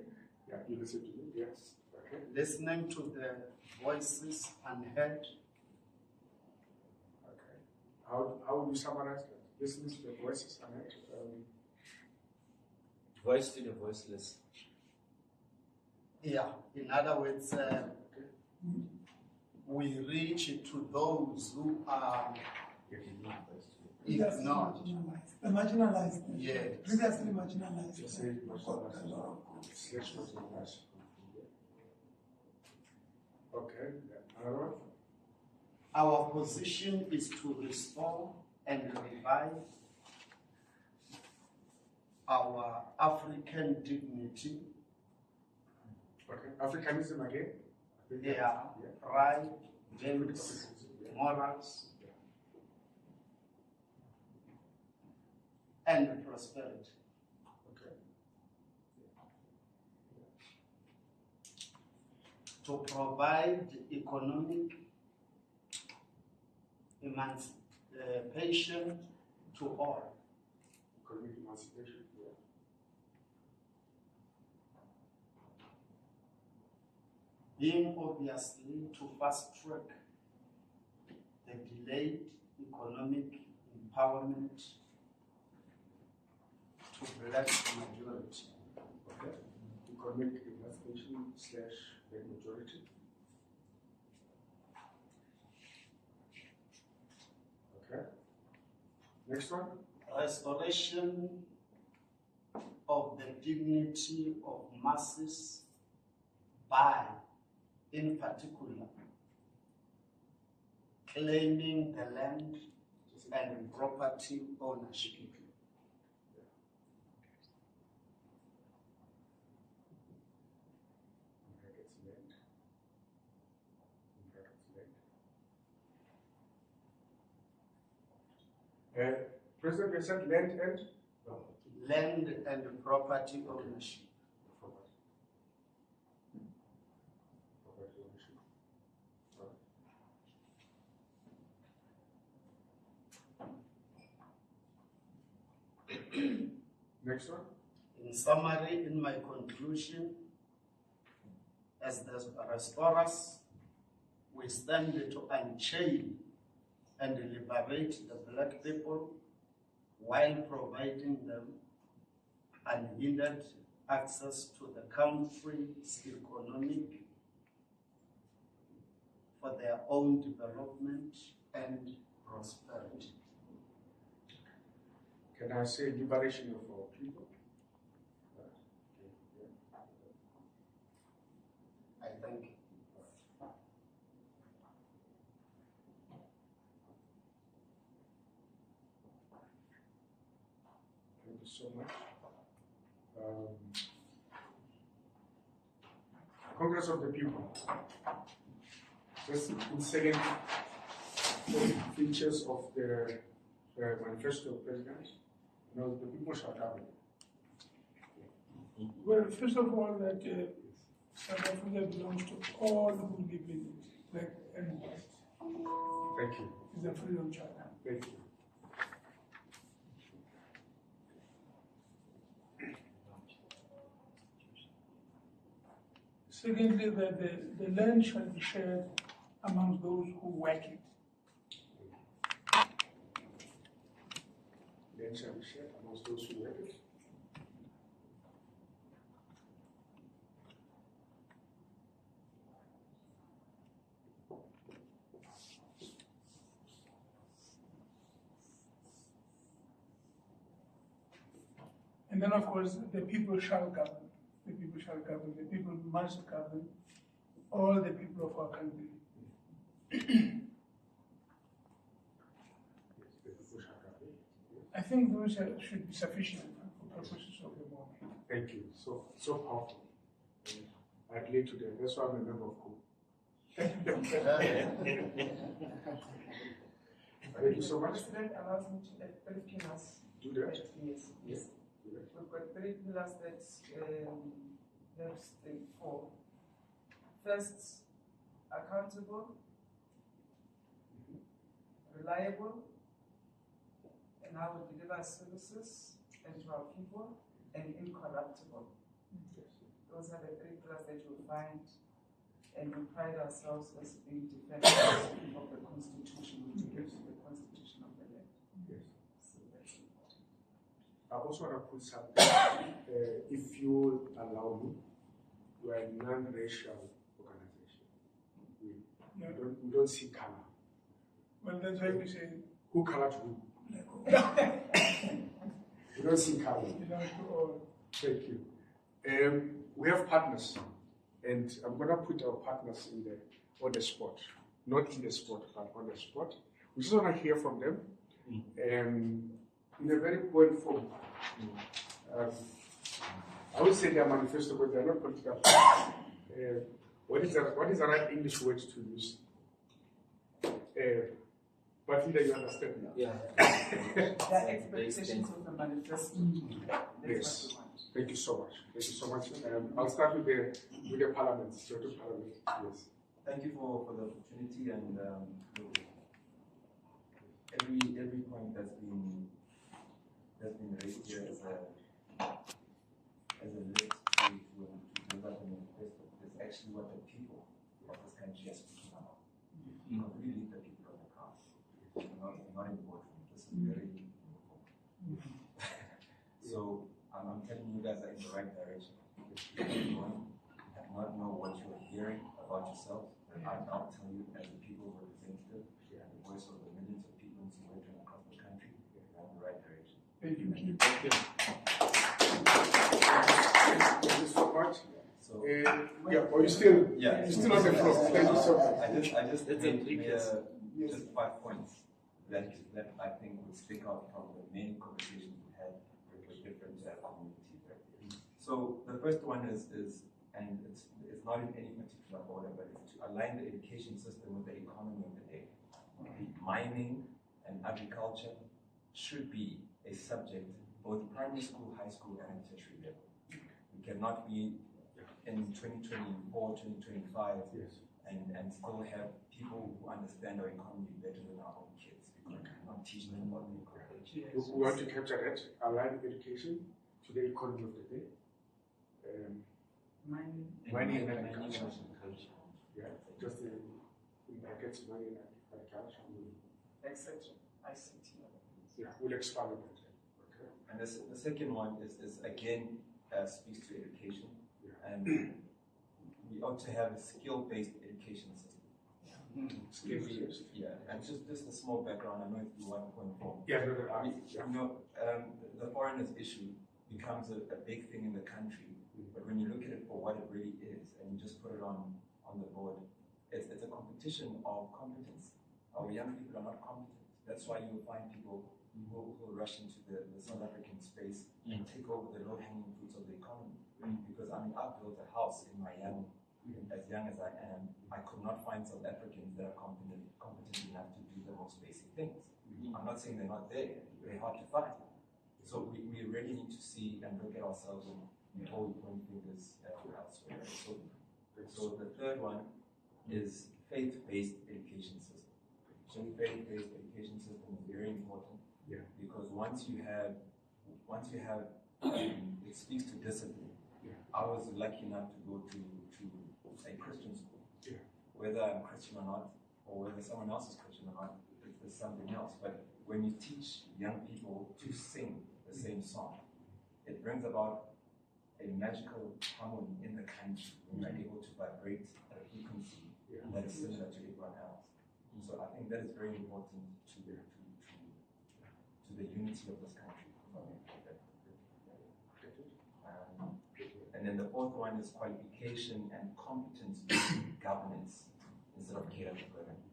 Yeah, you listen to me. Yes. Okay. Listening to the voices unheard. Okay. How would you summarize that? Listening to the voices unheard. Voice to the voiceless. Yeah, in other words, we reach to those who are ignored. The marginalized. Yes. Previously marginalized. Just say marginalized. Okay. Another one? Our position is to restore and revive our African dignity. Okay. Africanism again? Yeah. Pride, values, morals, and prosperity. Okay. To provide economic emancipation to all. Economic emancipation, yeah. Being obviously to fast track the delayed economic empowerment to black majority. Okay. Economic emancipation / black majority. Okay. Next one. Restoration of the dignity of masses by, in particular, claiming the land and property ownership. President, you said land and? Land and property ownership. Next one. In summary, in my conclusion, as the restorers, we stand to unchain and liberate the black people while providing them unhindered access to the country's economic for their own development and prosperity. Can I say liberation of our people? I thank you. Thank you so much. Congress of the People. Just in second features of the manifesto of President. No, the people shall govern. Well, first of all, that South Africa belongs to all who live in it, black and white. Thank you. It's a freedom charter. Thank you. Secondly, the land shall be shared among those who work it. Land shall be shared amongst those who work it. And then, of course, the people shall govern. The people shall govern. The people must govern all the people of our country. I think those should be sufficient for purposes of the moment. Thank you. So powerful. I relate to that. That's why I'm a member of COO. Thank you so much. The president allows me to add 3 pillars. Do that. Yes. Yes. We've got 3 pillars that have stayed 4. First, accountable, reliable, and how we deliver services and to our people, and incorruptible. Those are the 3 pillars that you'll find, and we pride ourselves as being defenders of the Constitution, which is the Constitution of the land. Yes. So that's important. I also want to put something, if you allow me, we are a non-racial organization. We don't see color. Well, that's why we say, Who colored who? We don't see color. Thank you. We have partners, and I'm going to put our partners on the spot. Not in the spot, but on the spot. We just want to hear from them in a very poor form. I would say their manifesto, but they're not political. What is the right English word to use? But either you understand. The expectations of the manifesto. Yes. Thank you so much. Thank you so much. I'll start with the parliament. Yes. Thank you for the opportunity, and every point that's been raised here as a list to develop a manifesto is actually what the people of this country are speaking about. You know, we lead the people of the past, not in the boardroom. This is very important. So I'm telling you guys are in the right direction. If you have not know what you're hearing about yourself, I'll tell you as a people representative and the voice of the millions of people in Soweto across the country, you're in the right direction. Thank you. Thank you. Thank you so much. So, you still on the floor. Thank you so much. I just made just 5 points that I think would stick out from the many conversations we had with different communities. So the first one is and it's not in any particular order, but it's to align the education system with the economy of the day. Mining and agriculture should be a subject, both primary school, high school, and tertiary level. We cannot be in 2024, 2025, and still have people who understand our economy better than our own kids, because we cannot teach them about the economy. We want to capture that, align education to the economy of the day. Mining and agriculture. Yeah, just in brackets, mining and agriculture. Etc. ICT. Yeah, we'll expand on that. Okay. And the second one is again speaks to education, and we ought to have a skill-based education system. Skill-based. Yeah, and just a small background. I know it's 1.4. Yeah, the foreigners issue becomes a big thing in the country, but when you look at it for what it really is, and you just put it on the board, it's a competition of competence. Our young people are not competent. That's why you'll find people who rush into the South African space and take over the low-hanging fruits of the economy. Because I built a house in my as young as I am, I could not find South Africans that are competent enough to do the most basic things. I'm not saying they're not there, they're hard to find. So we really need to see and look at ourselves and before we point fingers elsewhere. So the third one is faith-based education system. So faith-based education system is very important because once you have it speaks to discipline. I was lucky enough to go to a Christian school. Yeah. Whether I'm Christian or not, or whether someone else is Christian or not, it's something else. But when you teach young people to sing the same song, it brings about a magical harmony in the country when you're able to vibrate at a frequency that is similar to everyone else. And so I think that is very important to the unity of this country. And then the fourth one is qualification and competence in governance instead of Cllr deployment.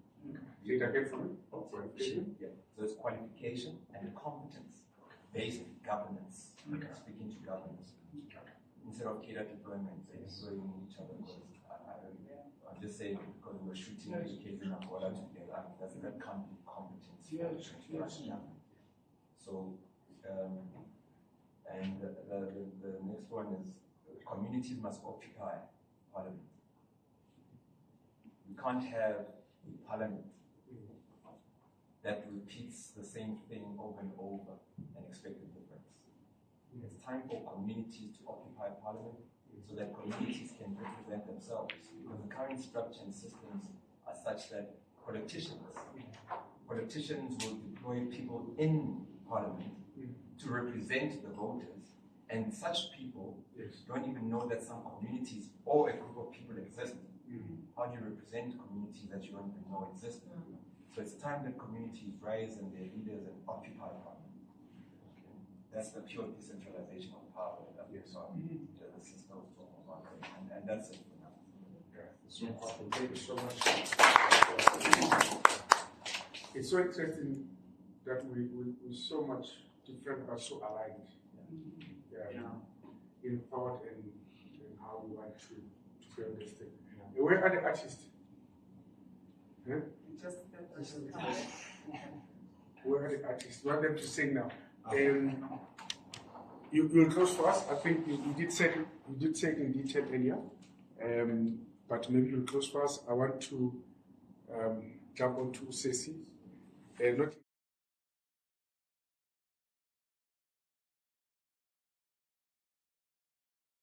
Say it again for me. Qualification? Yeah. So it's qualification and competence based governance. Speaking to governance. Instead of Cllr deployment, employing each other. I'm just saying because we're shooting AKs in Angola together, that can't be competence. So, and the next one is communities must occupy parliament. We can't have a parliament that repeats the same thing over and over and expect a difference. It's time for communities to occupy parliament so that communities can represent themselves. Because the current structure and systems are such that politicians will deploy people in parliament to represent the voters, and such people don't even know that some communities or a group of people exist. How do you represent communities that you don't even know exist? So it's time that communities rise and their leaders and occupy parliament. That's the pure decentralization of power that the system was talking about, and that's it for now. So thank you so much. It's so interesting that we so much different but so aligned. In thought and how we want to build this thing. And where are the artists? Huh? Where are the artists? You want them to sing now. You'll close for us. I think you did say it in detail earlier. But maybe you'll close for us. I want to jump on to Ceci. Not